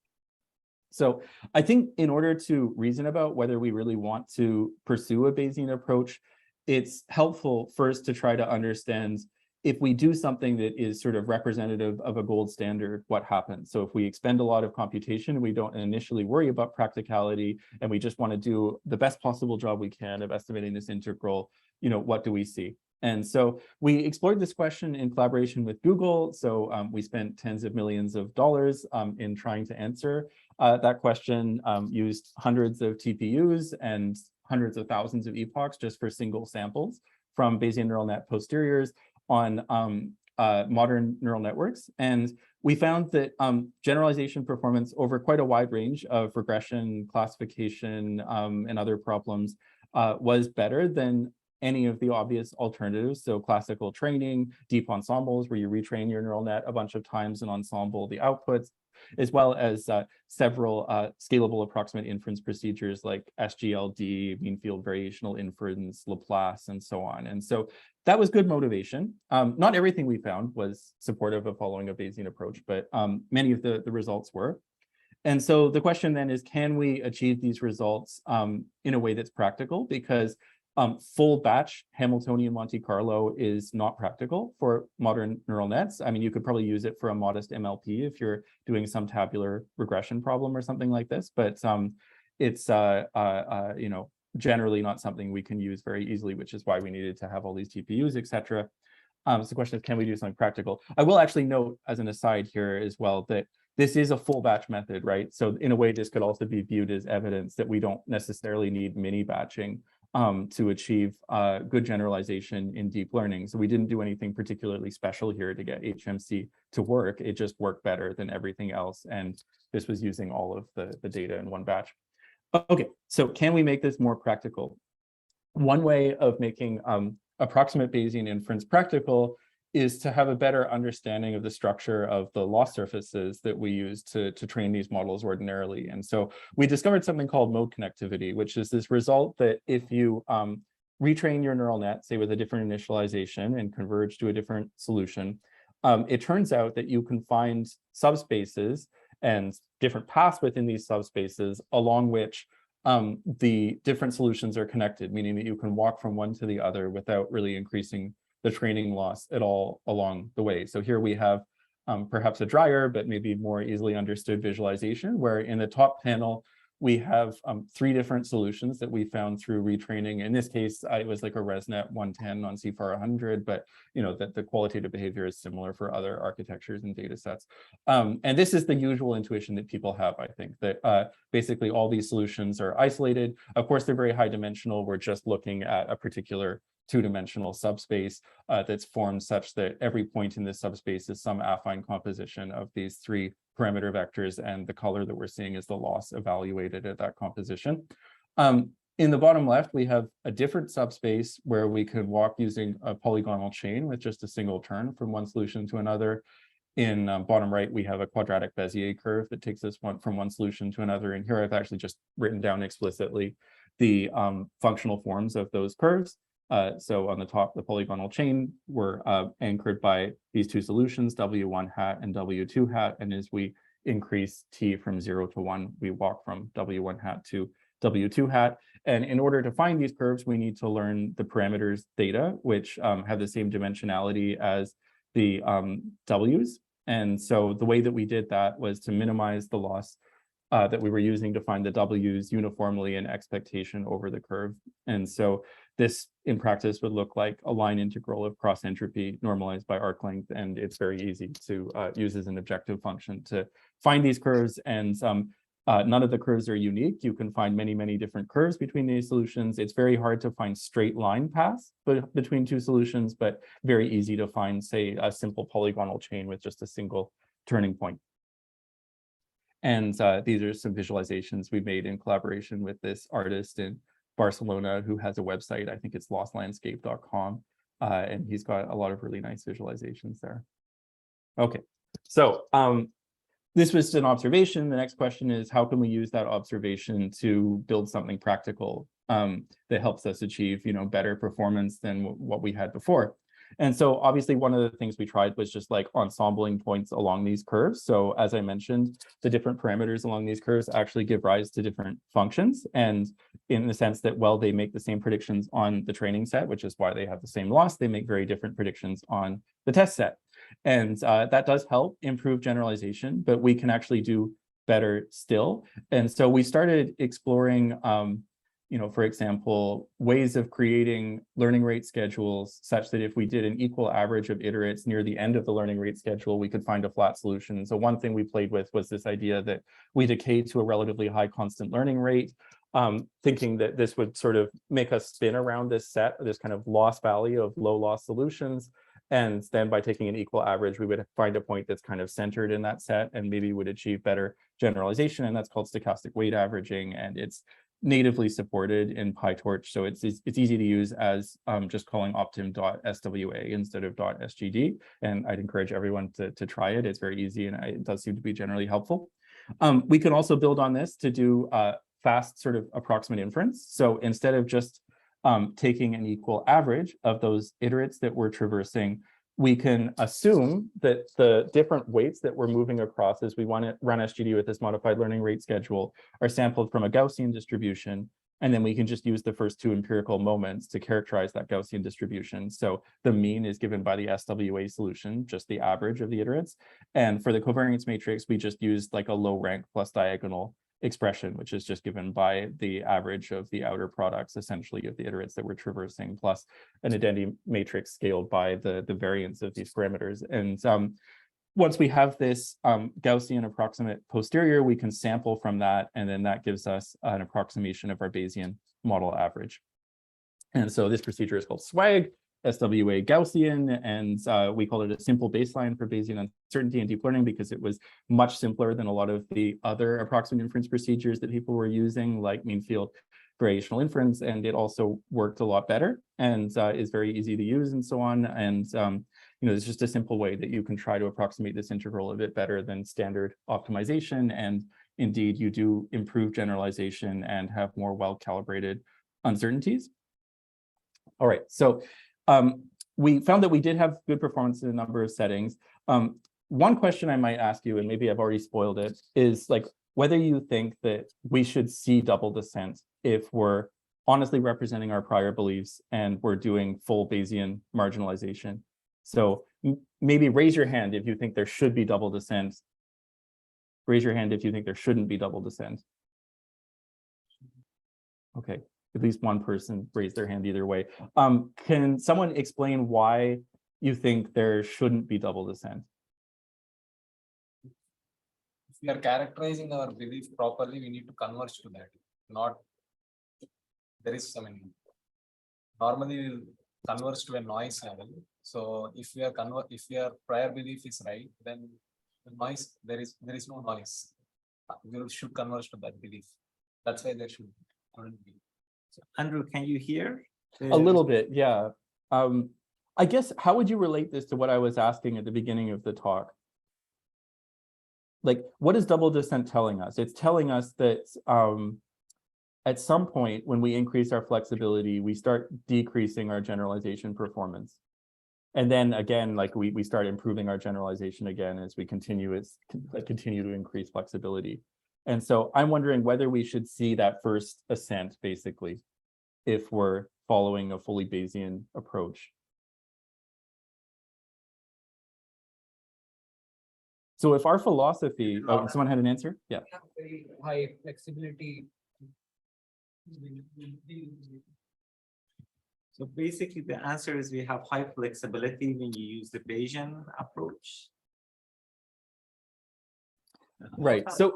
So I think in order to reason about whether we really want to pursue a Bayesian approach, it's helpful first to try to understand if we do something that is sort of representative of a gold standard, what happens? So if we expend a lot of computation, we don't initially worry about practicality, and we just want to do the best possible job we can of estimating this integral, what do we see? And so we explored this question in collaboration with Google. So we spent tens of millions of dollars in trying to answer that question, used hundreds of TPUs and hundreds of thousands of epochs just for single samples from Bayesian neural net posteriors on modern neural networks. And we found that generalization performance over quite a wide range of regression, classification, and other problems was better than any of the obvious alternatives. So classical training, deep ensembles, where you retrain your neural net a bunch of times and ensemble the outputs, as well as several scalable approximate inference procedures like SGLD, mean field variational inference, Laplace, and so on. And so that was good motivation. Not everything we found was supportive of following a Bayesian approach, but many of the results were. And so the question then is, can we achieve these results in a way that's practical? Because full batch Hamiltonian Monte Carlo is not practical for modern neural nets. I mean, you could probably use it for a modest MLP if you're doing some tabular regression problem or something like this, but it's generally not something we can use very easily, which is why we needed to have all these TPUs, etc. So the question is, can we do something practical? I will actually note as an aside here as well that this is a full batch method, right? So in a way, this could also be viewed as evidence that we don't necessarily need mini batching to achieve good generalization in deep learning. So we didn't do anything particularly special here to get HMC to work. It just worked better than everything else. And this was using all of the data in one batch. Okay, so can we make this more practical? One way of making approximate Bayesian inference practical is to have a better understanding of the structure of the loss surfaces that we use to train these models ordinarily. And so we discovered something called mode connectivity, which is this result that if you retrain your neural net, say with a different initialization and converge to a different solution, it turns out that you can find subspaces and different paths within these subspaces along which the different solutions are connected, meaning that you can walk from one to the other without really increasing the training loss at all along the way. So here we have perhaps a drier, but maybe more easily understood visualization, where in the top panel, we have 3 different solutions that we found through retraining. In this case, it was like a ResNet 110 on CFAR 100, but that the qualitative behavior is similar for other architectures and data sets. And this is the usual intuition that people have, I think, that basically all these solutions are isolated. Of course, they're very high dimensional. We're just looking at a particular 2-dimensional subspace that's formed such that every point in this subspace is some affine composition of these 3 parameter vectors, and the color that we're seeing is the loss evaluated at that composition. In the bottom left, we have a different subspace where we could walk using a polygonal chain with just a single turn from one solution to another. In bottom right, we have a quadratic Bezier curve that takes us from one solution to another. And here I've actually just written down explicitly the functional forms of those curves. So on the top, the polygonal chain, we're anchored by these 2 solutions, W1 hat and W2 hat. And as we increase T from 0 to 1, we walk from W1 hat to W2 hat. And in order to find these curves, we need to learn the parameters theta, which have the same dimensionality as the W's. And so the way that we did that was to minimize the loss that we were using to find the W's uniformly in expectation over the curve. And so this in practice would look like a line integral of cross entropy normalized by arc length. And it's very easy to use as an objective function to find these curves. And none of the curves are unique. You can find many, many different curves between these solutions. It's very hard to find straight line paths between 2 solutions, but very easy to find, say, a simple polygonal chain with just a single turning point. And these are some visualizations we made in collaboration with this artist in Barcelona who has a website. I think it's lostlandscape.com. And he's got a lot of really nice visualizations there. Okay, so this was an observation. The next question is, how can we use that observation to build something practical that helps us achieve, better performance than what we had before? And so obviously one of the things we tried was just like ensembling points along these curves. So as I mentioned, the different parameters along these curves actually give rise to different functions. And in the sense that, well, they make the same predictions on the training set, which is why they have the same loss, they make very different predictions on the test set. And that does help improve generalization, but we can actually do better still. And so we started exploring for example, ways of creating learning rate schedules such that if we did an equal average of iterates near the end of the learning rate schedule, we could find a flat solution. So one thing we played with was this idea that we decay to a relatively high constant learning rate, thinking that this would sort of make us spin around this set, this kind of loss valley of low loss solutions. And then by taking an equal average, we would find a point that's kind of centered in that set and maybe would achieve better generalization. And that's called stochastic weight averaging. And it's natively supported in PyTorch. So it's easy to use as just calling optim.swa instead of .sgd. And I'd encourage everyone to try it. It's very easy and it does seem to be generally helpful. We can also build on this to do fast sort of approximate inference. So instead of just taking an equal average of those iterates that we're traversing, we can assume that the different weights that we're moving across as we want to run SGD with this modified learning rate schedule are sampled from a Gaussian distribution. And then we can just use the first 2 empirical moments to characterize that Gaussian distribution. So the mean is given by the SWA solution, just the average of the iterates. And for the covariance matrix, we just used like a low rank plus diagonal expression, which is just given by the average of the outer products, essentially, of the iterates that we're traversing, plus an identity matrix scaled by the variance of these parameters. And once we have this Gaussian approximate posterior, we can sample from that, and then that gives us an approximation of our Bayesian model average. And so this procedure is called SWAG, SWA Gaussian, and we call it a simple baseline for Bayesian uncertainty in deep learning because it was much simpler than a lot of the other approximate inference procedures that people were using, like mean field variational inference, and it also worked a lot better and is very easy to use and so on. And it's just a simple way that you can try to approximate this integral a bit better than standard optimization. And indeed, you do improve generalization and have more well-calibrated uncertainties. All right, so we found that we did have good performance in a number of settings. One question I might ask you, and maybe I've already spoiled it, is like whether you think that we should see double descent if we're honestly representing our prior beliefs and we're doing full Bayesian marginalization. So maybe raise your hand if you think there should be double descent. Raise your hand if you think there shouldn't be double descent. Okay, at least one person raised their hand either way. Can someone explain why you think there shouldn't be double descent? If we are characterizing our belief properly, we need to converge to that. Not there is normally we'll converge to a noise level. So if your prior belief is right, then the noise there is no noise. We should converge to that belief. That's why there shouldn't be. So, Andrew, can you hear? A little bit, yeah. I guess, how would you relate this to what I was asking at the beginning of the talk? Like, what is double descent telling us? It's telling us that at some point, when we increase our flexibility, we start decreasing our generalization performance. And then again, like we start improving our generalization again as we continue to increase flexibility. And so I'm wondering whether we should see that first ascent, basically, if we're following a fully Bayesian approach. So if our philosophy, oh, someone had an answer? Yeah. Very high flexibility. So basically the answer is we have high flexibility when you use the Bayesian approach. Right. So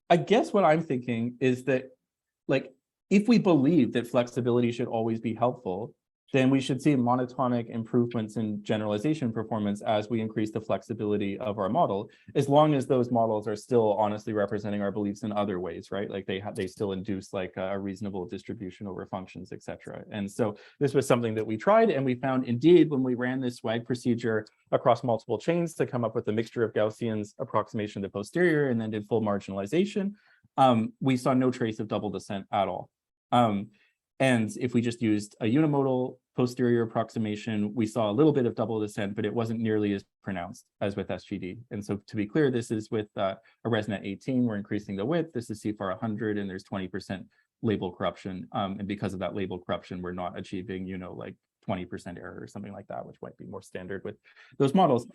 I guess what I'm thinking is that, like, if we believe that flexibility should always be helpful, then we should see monotonic improvements in generalization performance as we increase the flexibility of our model, as long as those models are still honestly representing our beliefs in other ways, right? Like they still induce like a reasonable distribution over functions, etc. And so this was something that we tried, and we found indeed when we ran this SWAG procedure across multiple chains to come up with a mixture of Gaussians, approximation to posterior, and then did full marginalization, we saw no trace of double descent at all. And if we just used a unimodal posterior approximation, we saw a little bit of double descent, but it wasn't nearly as pronounced as with SGD. And so to be clear, this is with a ResNet 18, we're increasing the width. This is CFAR 100, and there's 20% label corruption. And because of that label corruption, we're not achieving, like 20% error or something like that, which might be more standard with those models.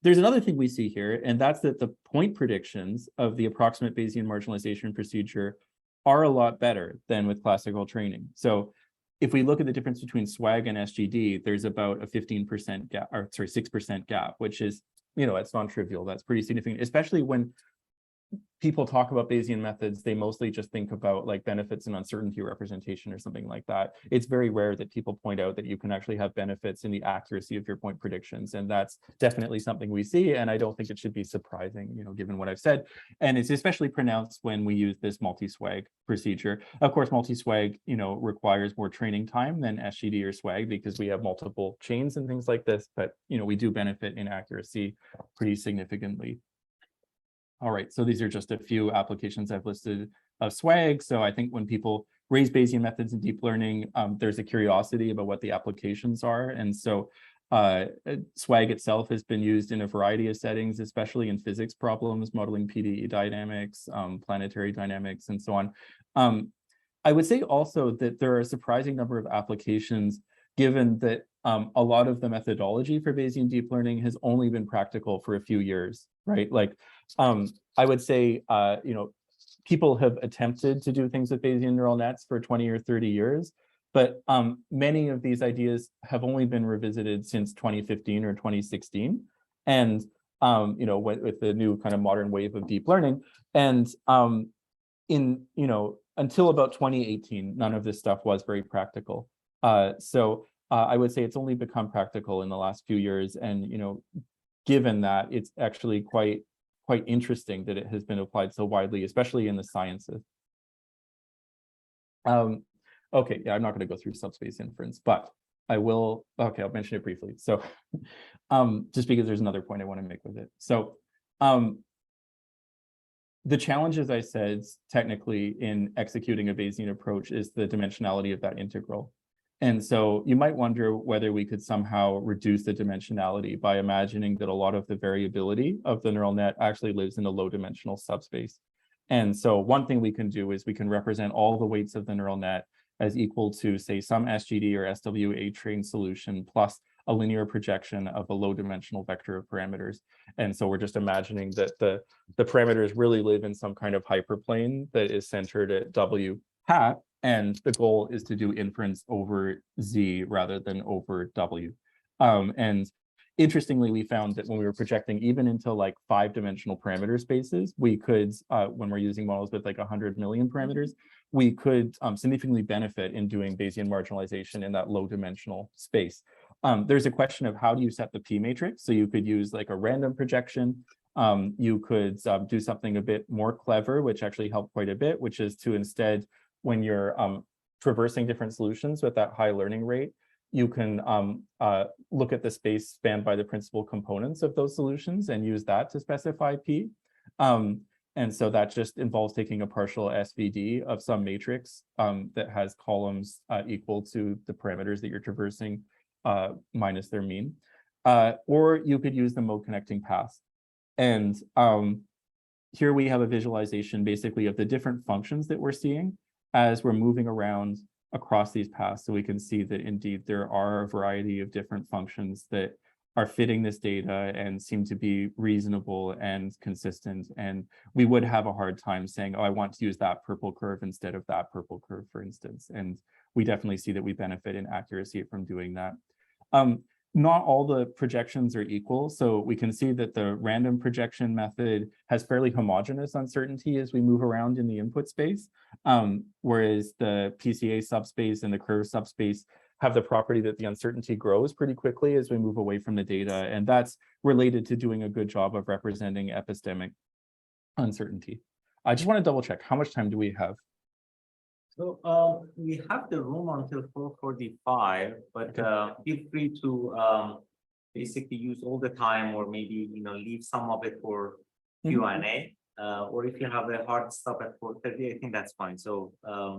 There's another thing we see here, and that's that the point predictions of the approximate Bayesian marginalization procedure are a lot better than with classical training. So if we look at the difference between SWAG and SGD, there's about a 15% gap, or sorry, 6% gap, which is, it's non-trivial. That's pretty significant, especially when people talk about Bayesian methods, they mostly just think about like benefits and uncertainty representation or something like that. It's very rare that people point out that you can actually have benefits in the accuracy of your point predictions. And that's definitely something we see. And I don't think it should be surprising, given what I've said. And it's especially pronounced when we use this multi-SWAG procedure. Of course, multi-SWAG, requires more training time than SGD or SWAG because we have multiple chains and things like this. But, we do benefit in accuracy pretty significantly. All right, so these are just a few applications I've listed of SWAG. So I think when people raise Bayesian methods in deep learning, there's a curiosity about what the applications are. And so SWAG itself has been used in a variety of settings, especially in physics problems, modeling PDE dynamics, planetary dynamics, and so on. I would say also that there are a surprising number of applications, given that a lot of the methodology for Bayesian deep learning has only been practical for a few years, right? Like, I would say, people have attempted to do things with Bayesian neural nets for 20 or 30 years, but many of these ideas have only been revisited since 2015 or 2016. And, with the new kind of modern wave of deep learning. And until about 2018, none of this stuff was very practical. I would say it's only become practical in the last few years, and given that, it's actually quite interesting that it has been applied so widely, especially in the sciences. Okay, yeah, I'm not going to go through subspace inference, but I will. Okay, I'll mention it briefly. So, just because there's another point I want to make with it. So, the challenge, as I said, technically in executing a Bayesian approach is the dimensionality of that integral. And so you might wonder whether we could somehow reduce the dimensionality by imagining that a lot of the variability of the neural net actually lives in a low dimensional subspace. And so one thing we can do is we can represent all the weights of the neural net as equal to, say, some SGD or SWA trained solution plus a linear projection of a low dimensional vector of parameters. And so we're just imagining that the parameters really live in some kind of hyperplane that is centered at W hat. And the goal is to do inference over Z rather than over W. And interestingly, we found that when we were projecting even into like 5-dimensional parameter spaces, we could, when we're using models with like 100 million parameters, we could significantly benefit in doing Bayesian marginalization in that low dimensional space. There's a question of how do you set the P matrix? So you could use like a random projection. You could do something a bit more clever, which actually helped quite a bit, which is to instead, when you're traversing different solutions with that high learning rate, you can look at the space spanned by the principal components of those solutions and use that to specify P. And so that just involves taking a partial SVD of some matrix that has columns equal to the parameters that you're traversing minus their mean. Or you could use the mode connecting path. And here we have a visualization basically of the different functions that we're seeing as we're moving around across these paths. So we can see that indeed there are a variety of different functions that are fitting this data and seem to be reasonable and consistent. And we would have a hard time saying, oh, I want to use that purple curve instead of that purple curve, for instance. And we definitely see that we benefit in accuracy from doing that. Not all the projections are equal. So we can see that the random projection method has fairly homogeneous uncertainty as we move around in the input space, whereas the PCA subspace and the curve subspace have the property that the uncertainty grows pretty quickly as we move away from the data. And that's related to doing a good job of representing epistemic uncertainty. I just want to double check, how much time do we have? So we have the room until 4:45, but feel free to basically use all the time, or maybe leave some of it for Q&A. Or if you have a hard stop at 4:30, I think that's fine. So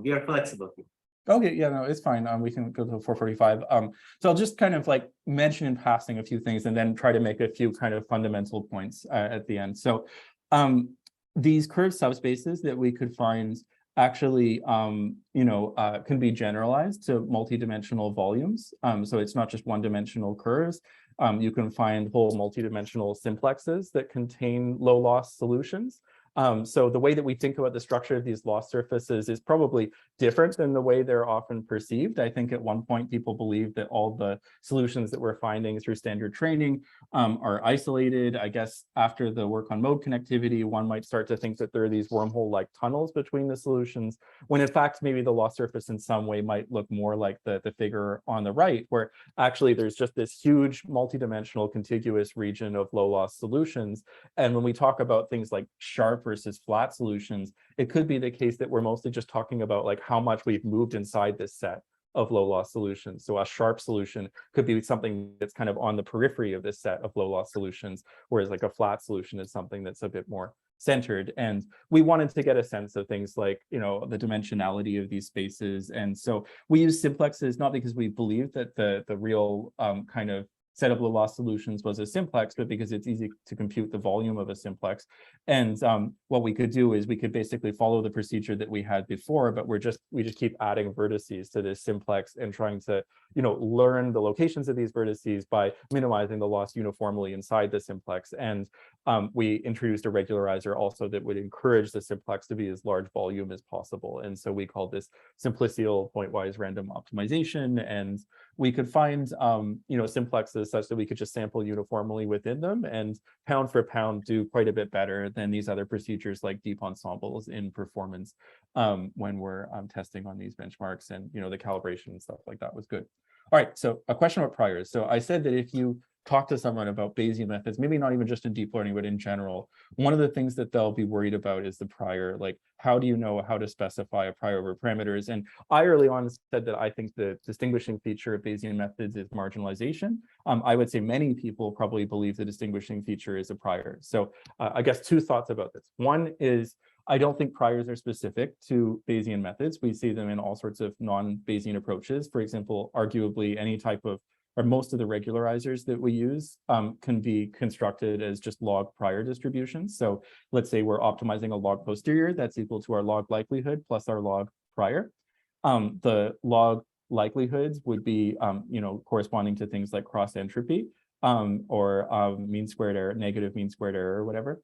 we are flexible here. Okay, yeah, no, it's fine. We can go to 4:45. So I'll just kind of like mention in passing a few things and then try to make a few kind of fundamental points at the end. So these curved subspaces that we could find actually, can be generalized to multidimensional volumes. So it's not just one-dimensional curves. You can find whole multidimensional simplexes that contain low-loss solutions. So the way that we think about the structure of these loss surfaces is probably different than the way they're often perceived. I think at one point people believed that all the solutions that we're finding through standard training are isolated. I guess after the work on mode connectivity, one might start to think that there are these wormhole-like tunnels between the solutions, when in fact maybe the loss surface in some way might look more like the figure on the right, where actually there's just this huge multidimensional contiguous region of low-loss solutions. And when we talk about things like sharp versus flat solutions, it could be the case that we're mostly just talking about like how much we've moved inside this set of low loss solutions. So a sharp solution could be something that's kind of on the periphery of this set of low loss solutions, whereas like a flat solution is something that's a bit more centered. And we wanted to get a sense of things like, the dimensionality of these spaces. And so we use simplexes, not because we believe that the real kind of set of low-loss solutions was a simplex, but because it's easy to compute the volume of a simplex. And what we could do is we could basically follow the procedure that we had before, but we just keep adding vertices to this simplex and trying to, learn the locations of these vertices by minimizing the loss uniformly inside the simplex. And we introduced a regularizer also that would encourage the simplex to be as large volume as possible. And so we call this simplicial pointwise random optimization. And we could find, simplexes such that we could just sample uniformly within them and pound for pound do quite a bit better than these other procedures like deep ensembles in performance when we're testing on these benchmarks, and the calibration and stuff like that was good. All right, so a question about priors. So I said that if you talk to someone about Bayesian methods, maybe not even just in deep learning, but in general, one of the things that they'll be worried about is the prior. Like, how do you know how to specify a prior over parameters? And I early on said that I think the distinguishing feature of Bayesian methods is marginalization. I would say many people probably believe the distinguishing feature is a prior. So I guess two thoughts about this. One is, I don't think priors are specific to Bayesian methods. We see them in all sorts of non-Bayesian approaches. For example, arguably any type of, or most of the regularizers that we use can be constructed as just log prior distributions. So let's say we're optimizing a log posterior that's equal to our log likelihood plus our log prior. The log likelihoods would be, corresponding to things like cross entropy or mean squared error, negative mean squared error or whatever.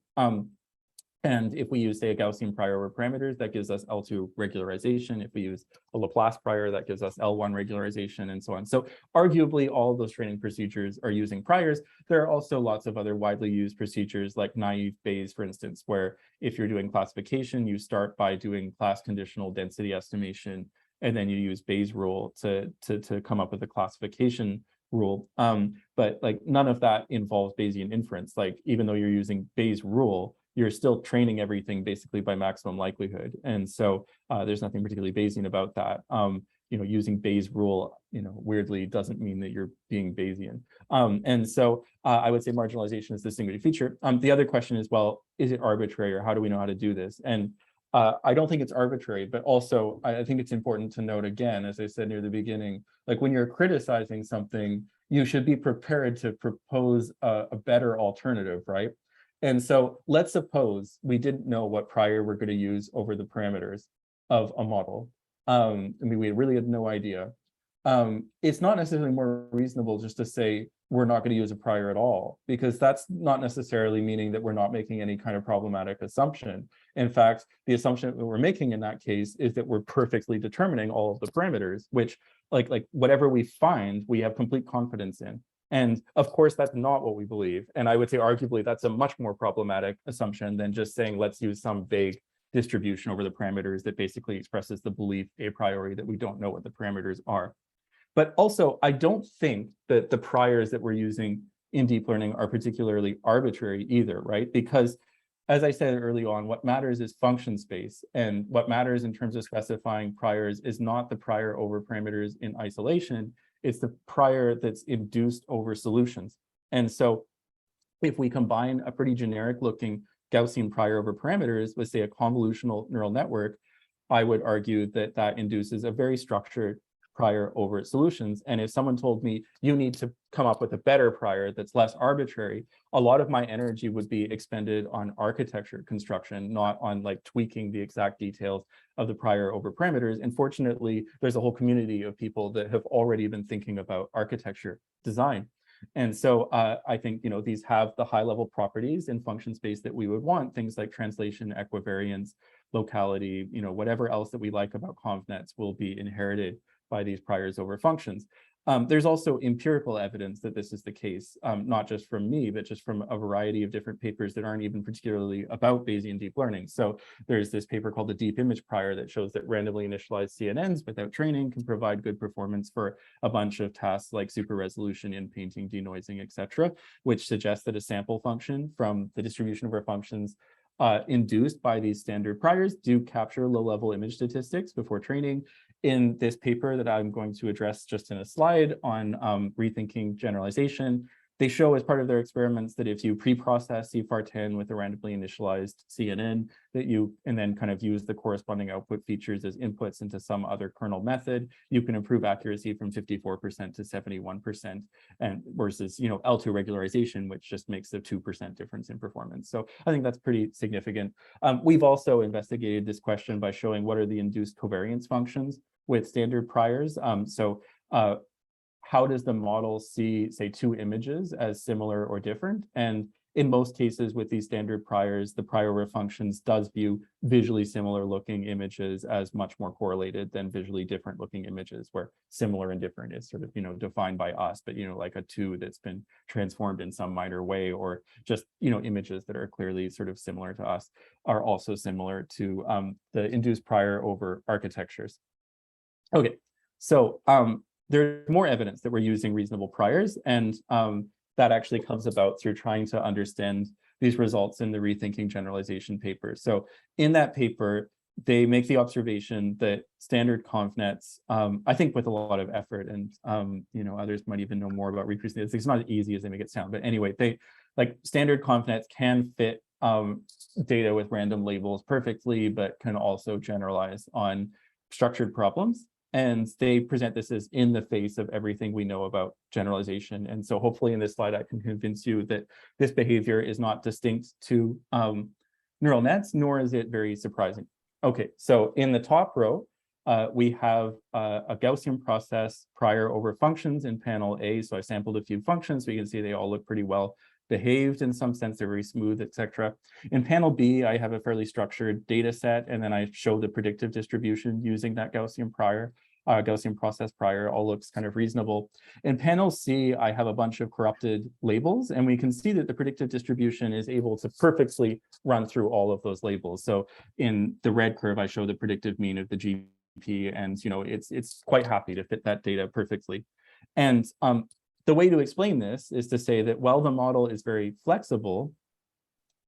And if we use, say, a Gaussian prior over parameters, that gives us L2 regularization. If we use a Laplace prior, that gives us L1 regularization, and so on. So arguably, all of those training procedures are using priors. There are also lots of other widely used procedures like naive Bayes, for instance, where if you're doing classification, you start by doing class conditional density estimation, and then you use Bayes rule to come up with a classification rule. But like none of that involves Bayesian inference. Like even though you're using Bayes rule, you're still training everything basically by maximum likelihood. And so there's nothing particularly Bayesian about that. Using Bayes rule, weirdly doesn't mean that you're being Bayesian. And so I would say marginalization is the distinguishing feature. The other question is, well, is it arbitrary, or how do we know how to do this? And I don't think it's arbitrary, but also I think it's important to note again, as I said near the beginning, like when you're criticizing something, you should be prepared to propose a better alternative, right? And so let's suppose we didn't know what prior we're going to use over the parameters of a model. We really had no idea. It's not necessarily more reasonable just to say we're not going to use a prior at all, because that's not necessarily meaning that we're not making any kind of problematic assumption. In fact, the assumption that we're making in that case is that we're perfectly determining all of the parameters, which like whatever we find, we have complete confidence in. And of course, that's not what we believe. And I would say arguably that's a much more problematic assumption than just saying, let's use some vague distribution over the parameters that basically expresses the belief a priori that we don't know what the parameters are. But also, I don't think that the priors that we're using in deep learning are particularly arbitrary either, right? Because as I said early on, what matters is function space. And what matters in terms of specifying priors is not the prior over parameters in isolation, it's the prior that's induced over solutions. And so if we combine a pretty generic looking Gaussian prior over parameters with, say, a convolutional neural network, I would argue that that induces a very structured prior over solutions. And if someone told me you need to come up with a better prior that's less arbitrary, a lot of my energy would be expended on architecture construction, not on like tweaking the exact details of the prior over parameters. And fortunately, there's a whole community of people that have already been thinking about architecture design. And so I think, these have the high level properties in function space that we would want, things like translation, equivariance, locality, whatever else that we like about convnets will be inherited by these priors over functions. There's also empirical evidence that this is the case, not just from me, but just from a variety of different papers that aren't even particularly about Bayesian deep learning. So there's this paper called the deep image prior that shows that randomly initialized CNNs without training can provide good performance for a bunch of tasks like super resolution, in painting, denoising, etc., which suggests that a sample function from the distribution of our functions induced by these standard priors do capture low-level image statistics before training. In this paper that I'm going to address just in a slide on rethinking generalization, they show as part of their experiments that if you pre-process CFAR10 with a randomly initialized CNN, that you and then kind of use the corresponding output features as inputs into some other kernel method, you can improve accuracy from 54% to 71%, and versus L2 regularization, which just makes a 2% difference in performance. So I think that's pretty significant. We've also investigated this question by showing what are the induced covariance functions with standard priors. How does the model see, say, two images as similar or different? And in most cases with these standard priors, the prior over functions does view visually similar looking images as much more correlated than visually different looking images, where similar and different is sort of, defined by us, but, like a two that's been transformed in some minor way, or just, images that are clearly sort of similar to us are also similar to the induced prior over architectures. Okay, so there's more evidence that we're using reasonable priors, and that actually comes about through trying to understand these results in the Rethinking Generalization paper. So in that paper, they make the observation that standard convnets, I think with a lot of effort, and others might even know more about reproducing. It's not as easy as they make it sound, but anyway, they standard convnets can fit data with random labels perfectly, but can also generalize on structured problems. And they present this as in the face of everything we know about generalization. And so hopefully in this slide, I can convince you that this behavior is not distinct to neural nets, nor is it very surprising. Okay, so in the top row, we have a Gaussian process prior over functions in panel A. So I sampled a few functions, so you can see they all look pretty well behaved in some sense, they're very smooth, etc. In panel B, I have a fairly structured data set, and then I show the predictive distribution using that Gaussian process prior, all looks kind of reasonable. In panel C, I have a bunch of corrupted labels, and we can see that the predictive distribution is able to perfectly run through all of those labels. So in the red curve, I show the predictive mean of the GP, and it's quite happy to fit that data perfectly. And the way to explain this is to say that while the model is very flexible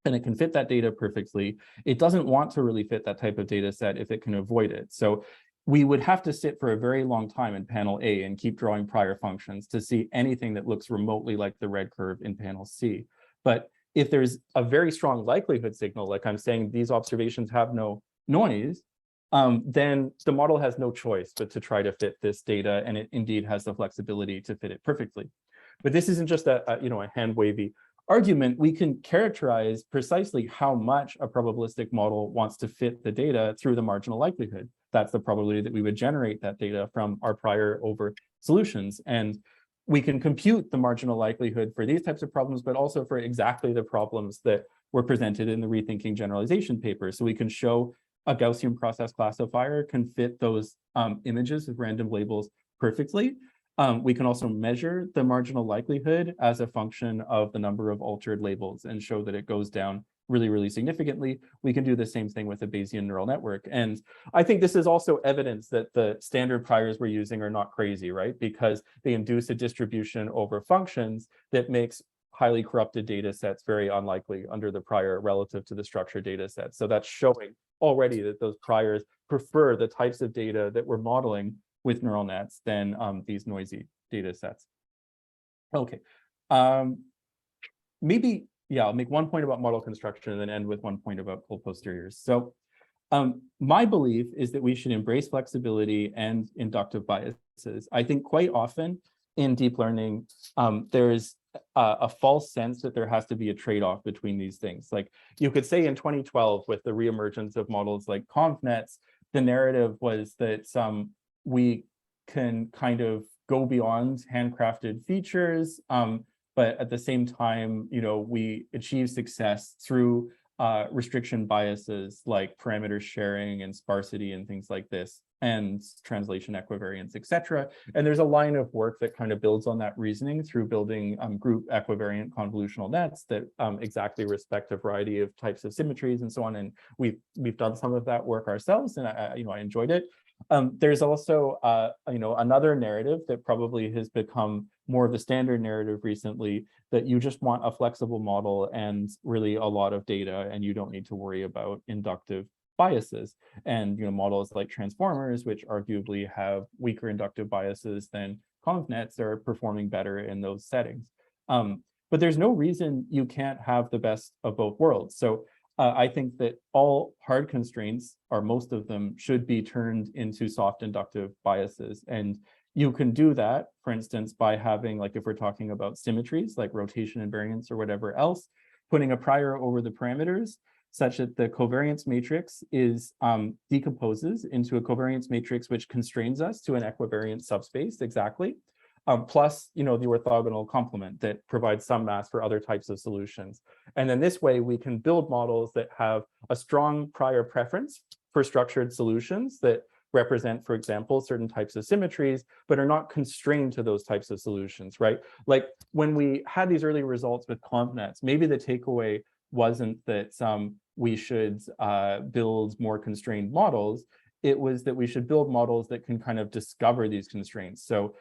and it can fit that data perfectly, it doesn't want to really fit that type of data set if it can avoid it. So we would have to sit for a very long time in panel A and keep drawing prior functions to see anything that looks remotely like the red curve in panel C. But if there's a very strong likelihood signal, like I'm saying, these observations have no noise, then the model has no choice but to try to fit this data, and it indeed has the flexibility to fit it perfectly. But this isn't just a hand-wavy argument. We can characterize precisely how much a probabilistic model wants to fit the data through the marginal likelihood. That's the probability that we would generate that data from our prior over solutions. And we can compute the marginal likelihood for these types of problems, but also for exactly the problems that were presented in the Rethinking Generalization paper. So we can show a Gaussian process classifier can fit those images with random labels perfectly. We can also measure the marginal likelihood as a function of the number of altered labels and show that it goes down really, really significantly. We can do the same thing with a Bayesian neural network. And I think this is also evidence that the standard priors we're using are not crazy, right? Because they induce a distribution over functions that makes highly corrupted data sets very unlikely under the prior relative to the structured data set. So that's showing already that those priors prefer the types of data that we're modeling with neural nets than these noisy data sets. Okay, maybe, yeah, I'll make one point about model construction and then end with one point about pull posteriors. So my belief is that we should embrace flexibility and inductive biases. I think quite often in deep learning, there's a false sense that there has to be a trade-off between these things. Like you could say in 2012, with the reemergence of models like convnets, the narrative was that we can kind of go beyond handcrafted features, but at the same time, we achieve success through restriction biases like parameter sharing and sparsity and things like this, and translation equivariance, etc. And there's a line of work that kind of builds on that reasoning through building group equivariant convolutional nets that exactly respect a variety of types of symmetries and so on. And we've done some of that work ourselves, and I enjoyed it. There's also another narrative that probably has become more of the standard narrative recently, that you just want a flexible model and really a lot of data, and you don't need to worry about inductive biases. And models like transformers, which arguably have weaker inductive biases than convnets, are performing better in those settings. But there's no reason you can't have the best of both worlds. So I think that all hard constraints, or most of them, should be turned into soft inductive biases. And you can do that, for instance, by having, like if we're talking about symmetries, like rotation and variance or whatever else, putting a prior over the parameters such that the covariance matrix is decomposes into a covariance matrix which constrains us to an equivariant subspace exactly. plus, the orthogonal complement that provides some mass for other types of solutions. And then this way we can build models that have a strong prior preference for structured solutions that represent, for example, certain types of symmetries, but are not constrained to those types of solutions, right? Like when we had these early results with ConvNets, maybe the takeaway wasn't that we should build more constrained models. It was that we should build models that can kind of discover these constraints. So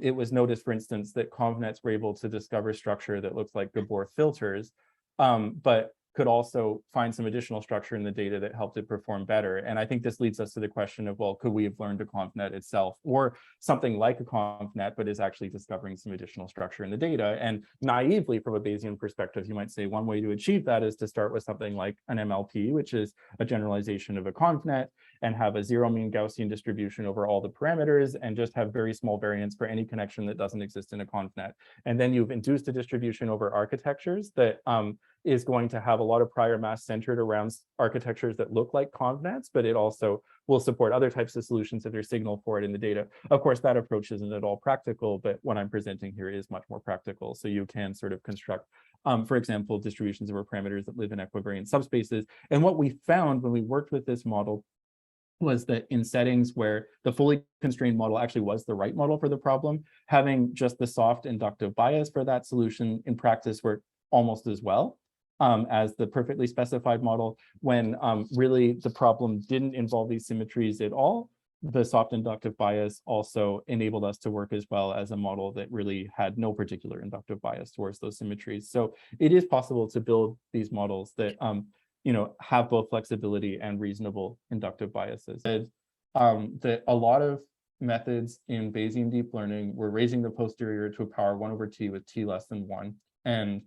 it was noticed, for instance, that ConvNets were able to discover structure that looks like Gabor filters, but could also find some additional structure in the data that helped it perform better. And I think this leads us to the question of, well, could we have learned a ConvNet itself, or something like a ConvNet, but is actually discovering some additional structure in the data? And naively, from a Bayesian perspective, you might say one way to achieve that is to start with something like an MLP, which is a generalization of a ConvNet, and have a zero mean Gaussian distribution over all the parameters, and just have very small variance for any connection that doesn't exist in a ConvNet. And then you've induced a distribution over architectures that is going to have a lot of prior mass centered around architectures that look like ConvNets, but it also will support other types of solutions if there's signal for it in the data. Of course, that approach isn't at all practical, but what I'm presenting here is much more practical. So you can sort of construct, for example, distributions over parameters that live in equivariant subspaces. And what we found when we worked with this model was that in settings where the fully constrained model actually was the right model for the problem, having just the soft inductive bias for that solution in practice worked almost as well as the perfectly specified model. When really the problem didn't involve these symmetries at all, the soft inductive bias also enabled us to work as well as a model that really had no particular inductive bias towards those symmetries. So it is possible to build these models that have both flexibility and reasonable inductive biases. That a lot of methods in Bayesian deep learning were raising the posterior to a power 1/t with t less than 1. And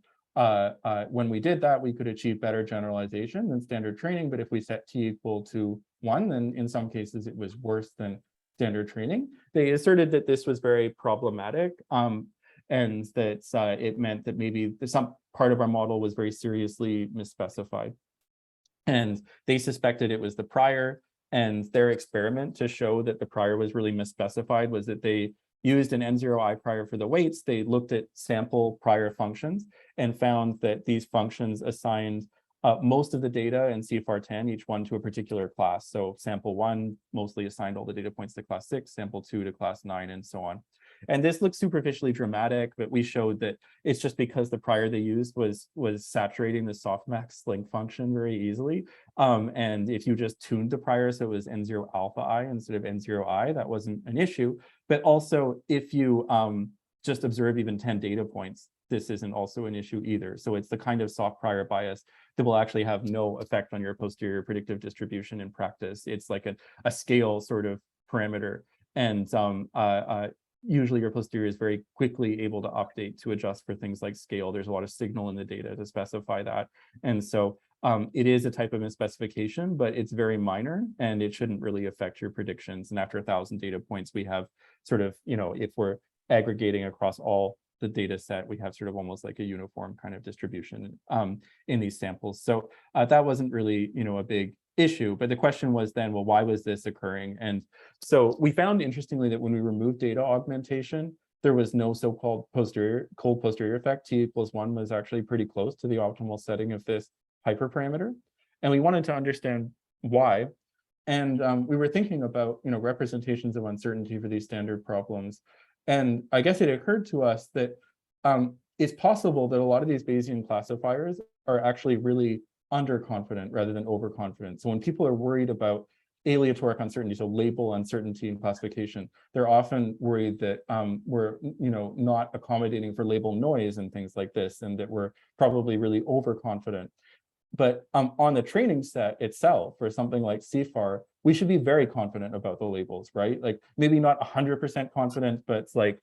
when we did that, we could achieve better generalization than standard training. But if we set t equal to 1, then in some cases it was worse than standard training. They asserted that this was very problematic, and that it meant that maybe some part of our model was very seriously misspecified. And they suspected it was the prior, and their experiment to show that the prior was really misspecified was that they used an N0I prior for the weights. They looked at sample prior functions and found that these functions assigned most of the data in CFAR10, each one to a particular class. So sample 1 mostly assigned all the data points to class 6, sample 2 to class 9, and so on. And this looks superficially dramatic, but we showed that it's just because the prior they used was saturating the softmax link function very easily. And if you just tuned the prior so it was N0 alpha I instead of N0 I, that wasn't an issue. But also if you just observe even 10 data points, this isn't also an issue either. So it's the kind of soft prior bias that will actually have no effect on your posterior predictive distribution in practice. It's like a scale sort of parameter. And usually your posterior is very quickly able to update to adjust for things like scale. There's a lot of signal in the data to specify that. And so it is a type of misspecification, but it's very minor and it shouldn't really affect your predictions. And after 1,000 data points, we have sort of, if we're aggregating across all the data set, we have sort of almost like a uniform kind of distribution in these samples. So that wasn't really, a big issue. But the question was then, well, why was this occurring? And so we found, interestingly, that when we removed data augmentation, there was no so-called cold posterior effect. T equals 1 was actually pretty close to the optimal setting of this hyperparameter. And we wanted to understand why. And we were thinking about, representations of uncertainty for these standard problems. And I guess it occurred to us that it's possible that a lot of these Bayesian classifiers are actually really underconfident rather than overconfident. So when people are worried about aleatoric uncertainty, so label uncertainty in classification, they're often worried that we're not accommodating for label noise and things like this, and that we're probably really overconfident. But on the training set itself, for something like CFAR, we should be very confident about the labels, right? Like maybe not 100% confident, but it's like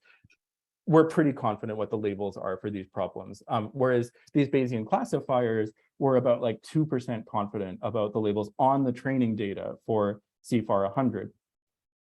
we're pretty confident what the labels are for these problems. Whereas these Bayesian classifiers were about like 2% confident about the labels on the training data for CFAR 100.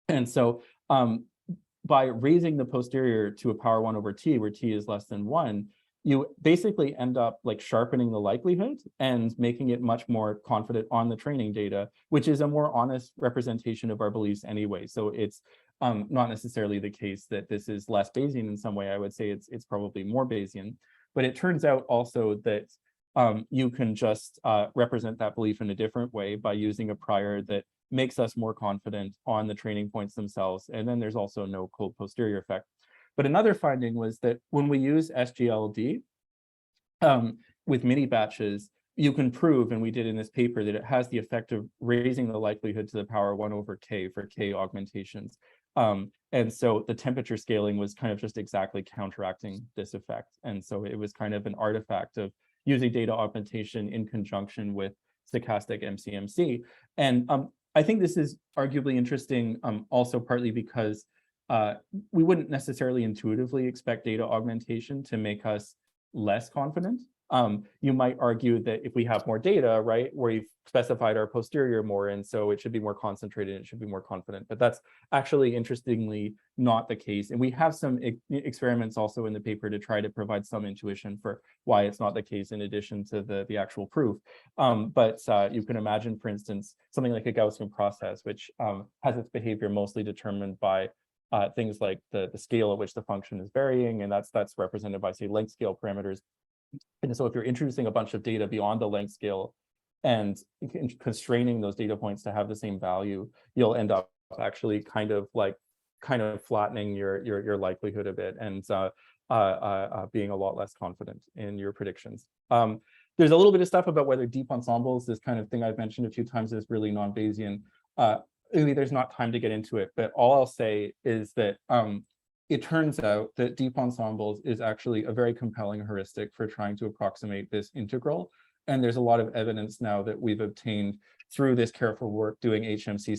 And so by raising the posterior to a power 1/t, where t is less than 1, you basically end up like sharpening the likelihood and making it much more confident on the training data, which is a more honest representation of our beliefs anyway. So it's Not necessarily the case that this is less Bayesian in some way. I would say it's probably more Bayesian, but it turns out also that you can just represent that belief in a different way by using a prior that makes us more confident on the training points themselves. And then there's also no cold posterior effect. But another finding was that when we use SGLD with mini batches, you can prove, and we did in this paper, that it has the effect of raising the likelihood to the power 1/k for k augmentations. And so the temperature scaling was kind of just exactly counteracting this effect. And so it was kind of an artifact of using data augmentation in conjunction with stochastic MCMC. And I think this is arguably interesting also partly because we wouldn't necessarily intuitively expect data augmentation to make us less confident. You might argue that if we have more data, right, we've specified our posterior more, and so it should be more concentrated, it should be more confident. But that's actually, interestingly, not the case. And we have some experiments also in the paper to try to provide some intuition for why it's not the case in addition to the actual proof. But you can imagine, for instance, something like a Gaussian process, which has its behavior mostly determined by things like the scale at which the function is varying, and that's represented by, say, length scale parameters. And so if you're introducing a bunch of data beyond the length scale and constraining those data points to have the same value, you'll end up actually kind of flattening your likelihood a bit and being a lot less confident in your predictions. There's a little bit of stuff about whether deep ensembles, this kind of thing I've mentioned a few times, is really non-Bayesian. Really, there's not time to get into it, but all I'll say is that it turns out that deep ensembles is actually a very compelling heuristic for trying to approximate this integral. And there's a lot of evidence now that we've obtained through this careful work doing HMC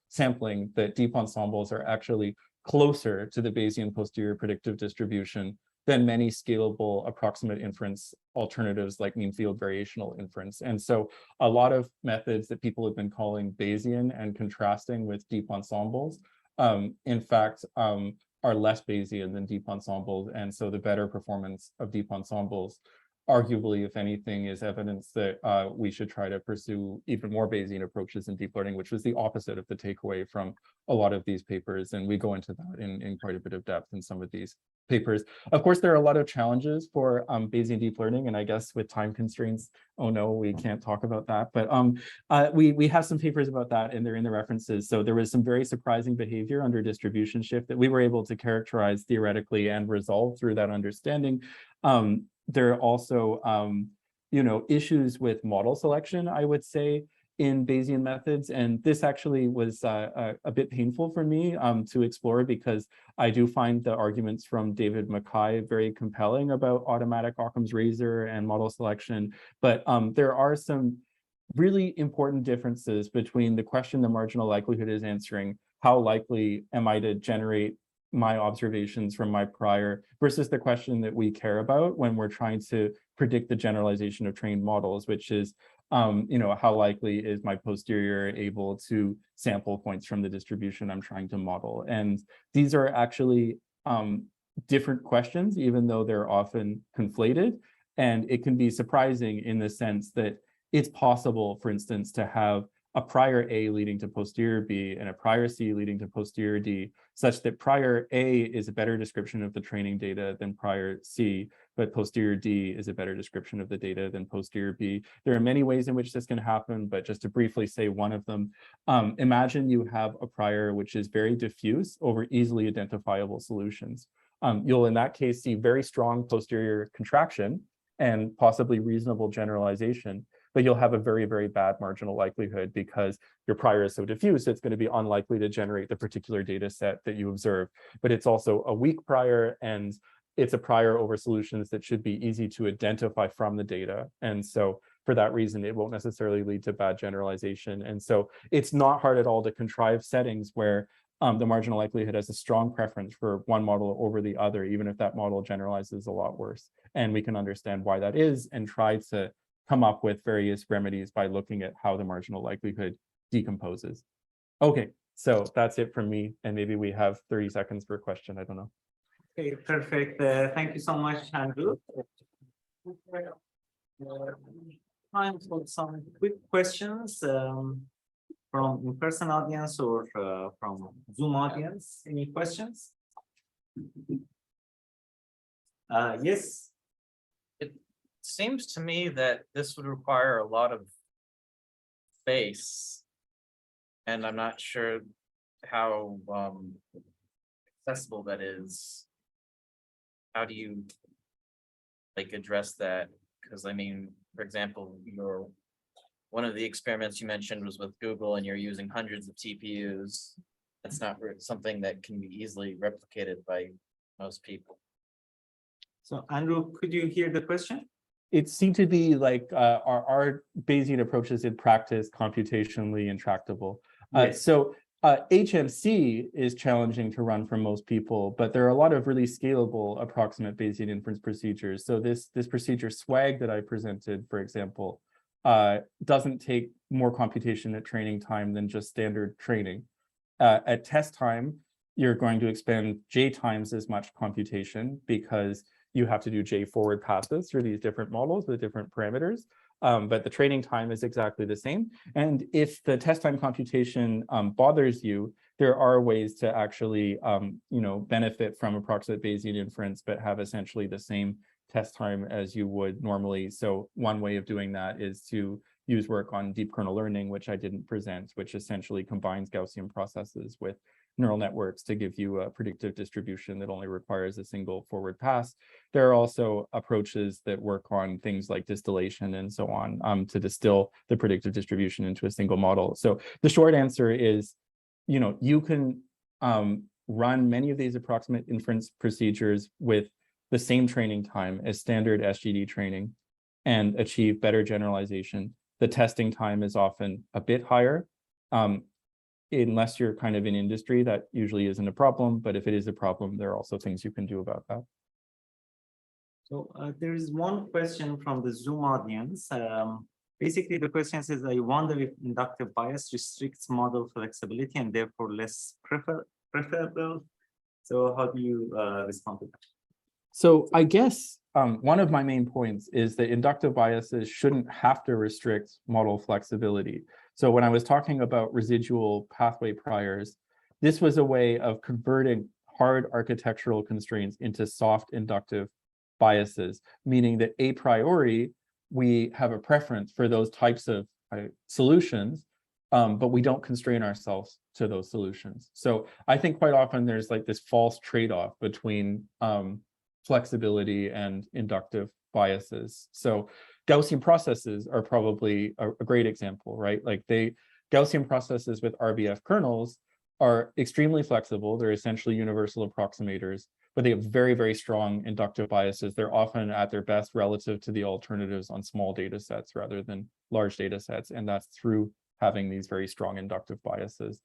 sampling that deep ensembles are actually closer to the Bayesian posterior predictive distribution than many scalable approximate inference alternatives like mean field variational inference. And so a lot of methods that people have been calling Bayesian and contrasting with deep ensembles, in fact, are less Bayesian than deep ensembles. And so the better performance of deep ensembles, arguably, if anything, is evidence that we should try to pursue even more Bayesian approaches in deep learning, which was the opposite of the takeaway from a lot of these papers. And we go into that in quite a bit of depth in some of these papers. Of course, there are a lot of challenges for Bayesian deep learning, and I guess with time constraints, oh no, we can't talk about that. But we have some papers about that, and they're in the references. So there was some very surprising behavior under distribution shift that we were able to characterize theoretically and resolve through that understanding. There are also, issues with model selection, I would say, in Bayesian methods. And this actually was a bit painful for me to explore, because I do find the arguments from David Mackay very compelling about automatic Occam's razor and model selection. But there are some really important differences between the question the marginal likelihood is answering, how likely am I to generate my observations from my prior, versus the question that we care about when we're trying to predict the generalization of trained models, which is, how likely is my posterior able to sample points from the distribution I'm trying to model? And these are actually different questions, even though they're often conflated. And it can be surprising in the sense that it's possible, for instance, to have a prior A leading to posterior B and a prior C leading to posterior D, such that prior A is a better description of the training data than prior C, but posterior D is a better description of the data than posterior B. There are many ways in which this can happen, but just to briefly say one of them, imagine you have a prior which is very diffuse over easily identifiable solutions. You'll in that case see very strong posterior contraction and possibly reasonable generalization, but you'll have a very, very bad marginal likelihood because your prior is so diffuse, it's going to be unlikely to generate the particular data set that you observe. But it's also a weak prior, and it's a prior over solutions that should be easy to identify from the data. And so for that reason, it won't necessarily lead to bad generalization. And so it's not hard at all to contrive settings where the marginal likelihood has a strong preference for one model over the other, even if that model generalizes a lot worse. And we can understand why that is and try to come up with various remedies by looking at how the marginal likelihood decomposes. Okay, so that's it from me. And maybe we have 30 seconds for a question. I don't know. Okay, perfect. Thank you so much, Andrew. Time for some quick questions. from in-person audience or from Zoom audience? Any questions? Yes. Seems to me that this would require a lot of space. And I'm not sure how accessible that is. How do you like address that? Because I mean, for example, one of the experiments you mentioned was with Google and you're using hundreds of TPUs. That's not something that can be easily replicated by most people. So Andrew, could you hear the question? It seemed to be like our Bayesian approach is in practice computationally intractable. Yes. So HMC is challenging to run for most people, but there are a lot of really scalable approximate Bayesian inference procedures. So this procedure SWAG that I presented, for example, doesn't take more computation at training time than just standard training. At test time, you're going to expend J times as much computation because you have to do J forward passes through these different models with different parameters. But the training time is exactly the same. And if the test time computation bothers you, there are ways to actually benefit from approximate Bayesian inference, but have essentially the same test time as you would normally. So one way of doing that is to use work on deep kernel learning, which I didn't present, which essentially combines Gaussian processes with neural networks to give you a predictive distribution that only requires a single forward pass. There are also approaches that work on things like distillation and so on to distill the predictive distribution into a single model. So the short answer is, you can run many of these approximate inference procedures with the same training time as standard SGD training and achieve better generalization. The testing time is often a bit higher. Unless you're kind of in industry, that usually isn't a problem. But if it is a problem, there are also things you can do about that. So there is one question from the Zoom audience. Basically, the question says, I wonder if inductive bias restricts model flexibility and therefore less preferable. So how do you respond to that? So I guess one of my main points is that inductive biases shouldn't have to restrict model flexibility. So when I was talking about residual pathway priors, this was a way of converting hard architectural constraints into soft inductive biases, meaning that a priori, we have a preference for those types of solutions, but we don't constrain ourselves to those solutions. So I think quite often there's like this false trade-off between flexibility and inductive biases. So Gaussian processes are probably a great example, right? Like Gaussian processes with RBF kernels are extremely flexible. They're essentially universal approximators, but they have very, very strong inductive biases. They're often at their best relative to the alternatives on small data sets rather than large data sets. And that's through having these very strong inductive biases.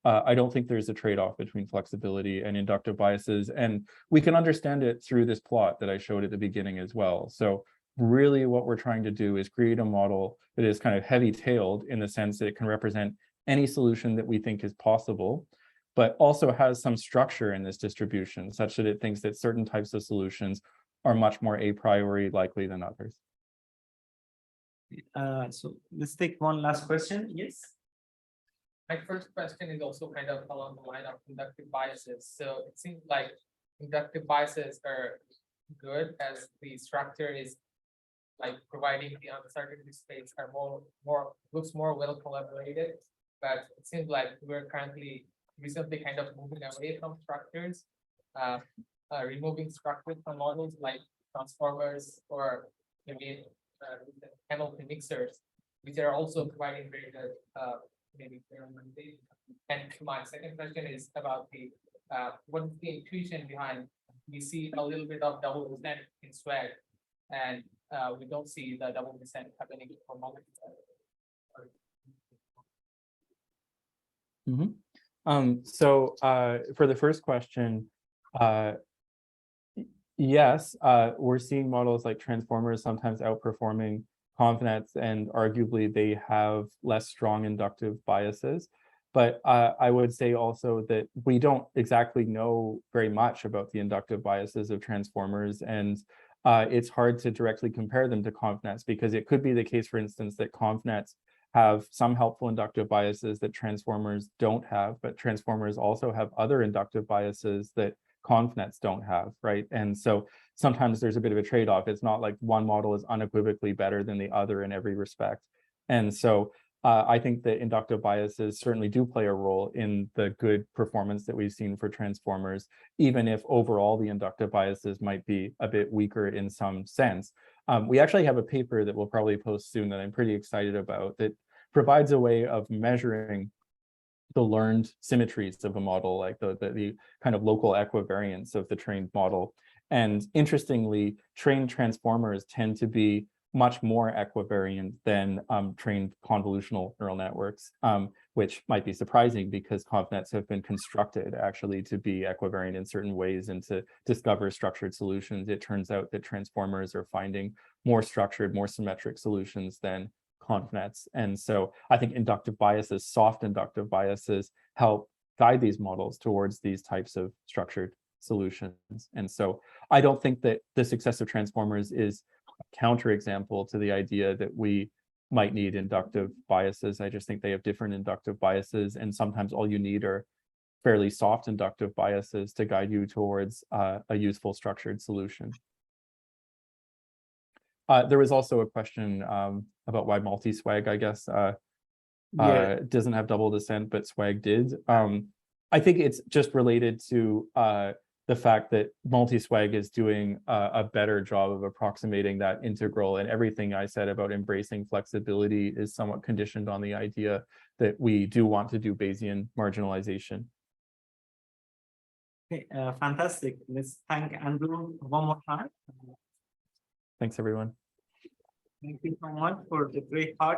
I don't think there's a trade-off between flexibility and inductive biases. And we can understand it through this plot that I showed at the beginning as well. So really what we're trying to do is create a model that is kind of heavy-tailed in the sense that it can represent any solution that we think is possible, but also has some structure in this distribution such that it thinks that certain types of solutions are much more a priori likely than others. So let's take one last question. Yes. My first question is also kind of along the line of inductive biases. So it seems like inductive biases are good as the structure is like providing the uncertainty space are looks more well collaborated. But it seems like we're currently recently kind of moving away from structures, removing structures from models like transformers or maybe penalty mixers, which are also providing very good maybe experimentation. And my second question is about the what is the intuition behind we see a little bit of double descent in SWAG, and we don't see the double descent happening for multiple. So for the first question, yes, we're seeing models like transformers sometimes outperforming ConvNets, and arguably they have less strong inductive biases. But I would say also that we don't exactly know very much about the inductive biases of transformers, and it's hard to directly compare them to ConvNets because it could be the case, for instance, that ConvNets have some helpful inductive biases that transformers don't have, but transformers also have other inductive biases that ConvNets don't have, right? And so sometimes there's a bit of a trade-off. It's not like one model is unequivocally better than the other in every respect. And so I think that inductive biases certainly do play a role in the good performance that we've seen for transformers, even if overall the inductive biases might be a bit weaker in some sense. We actually have a paper that we'll probably post soon that I'm pretty excited about that provides a way of measuring the learned symmetries of a model, like the kind of local equivariance of the trained model. And interestingly, trained transformers tend to be much more equivariant than trained convolutional neural networks, which might be surprising because ConvNets have been constructed actually to be equivariant in certain ways and to discover structured solutions. It turns out that transformers are finding more structured, more symmetric solutions than ConvNets. And so I think inductive biases, soft inductive biases, help guide these models towards these types of structured solutions. And so I don't think that the success of transformers is a counterexample to the idea that we might need inductive biases. I just think they have different inductive biases, and sometimes all you need are fairly soft inductive biases to guide you towards a useful structured solution. There was also a question about why multi-swag, I guess, doesn't have double descent, but swag did. I think it's just related to the fact that multi-swag is doing a better job of approximating that integral, and everything I said about embracing flexibility is somewhat conditioned on the idea that we do want to do Bayesian marginalization. Okay, fantastic. Let's thank Andrew one more time. Thanks, everyone. Thank you so much for the great talk.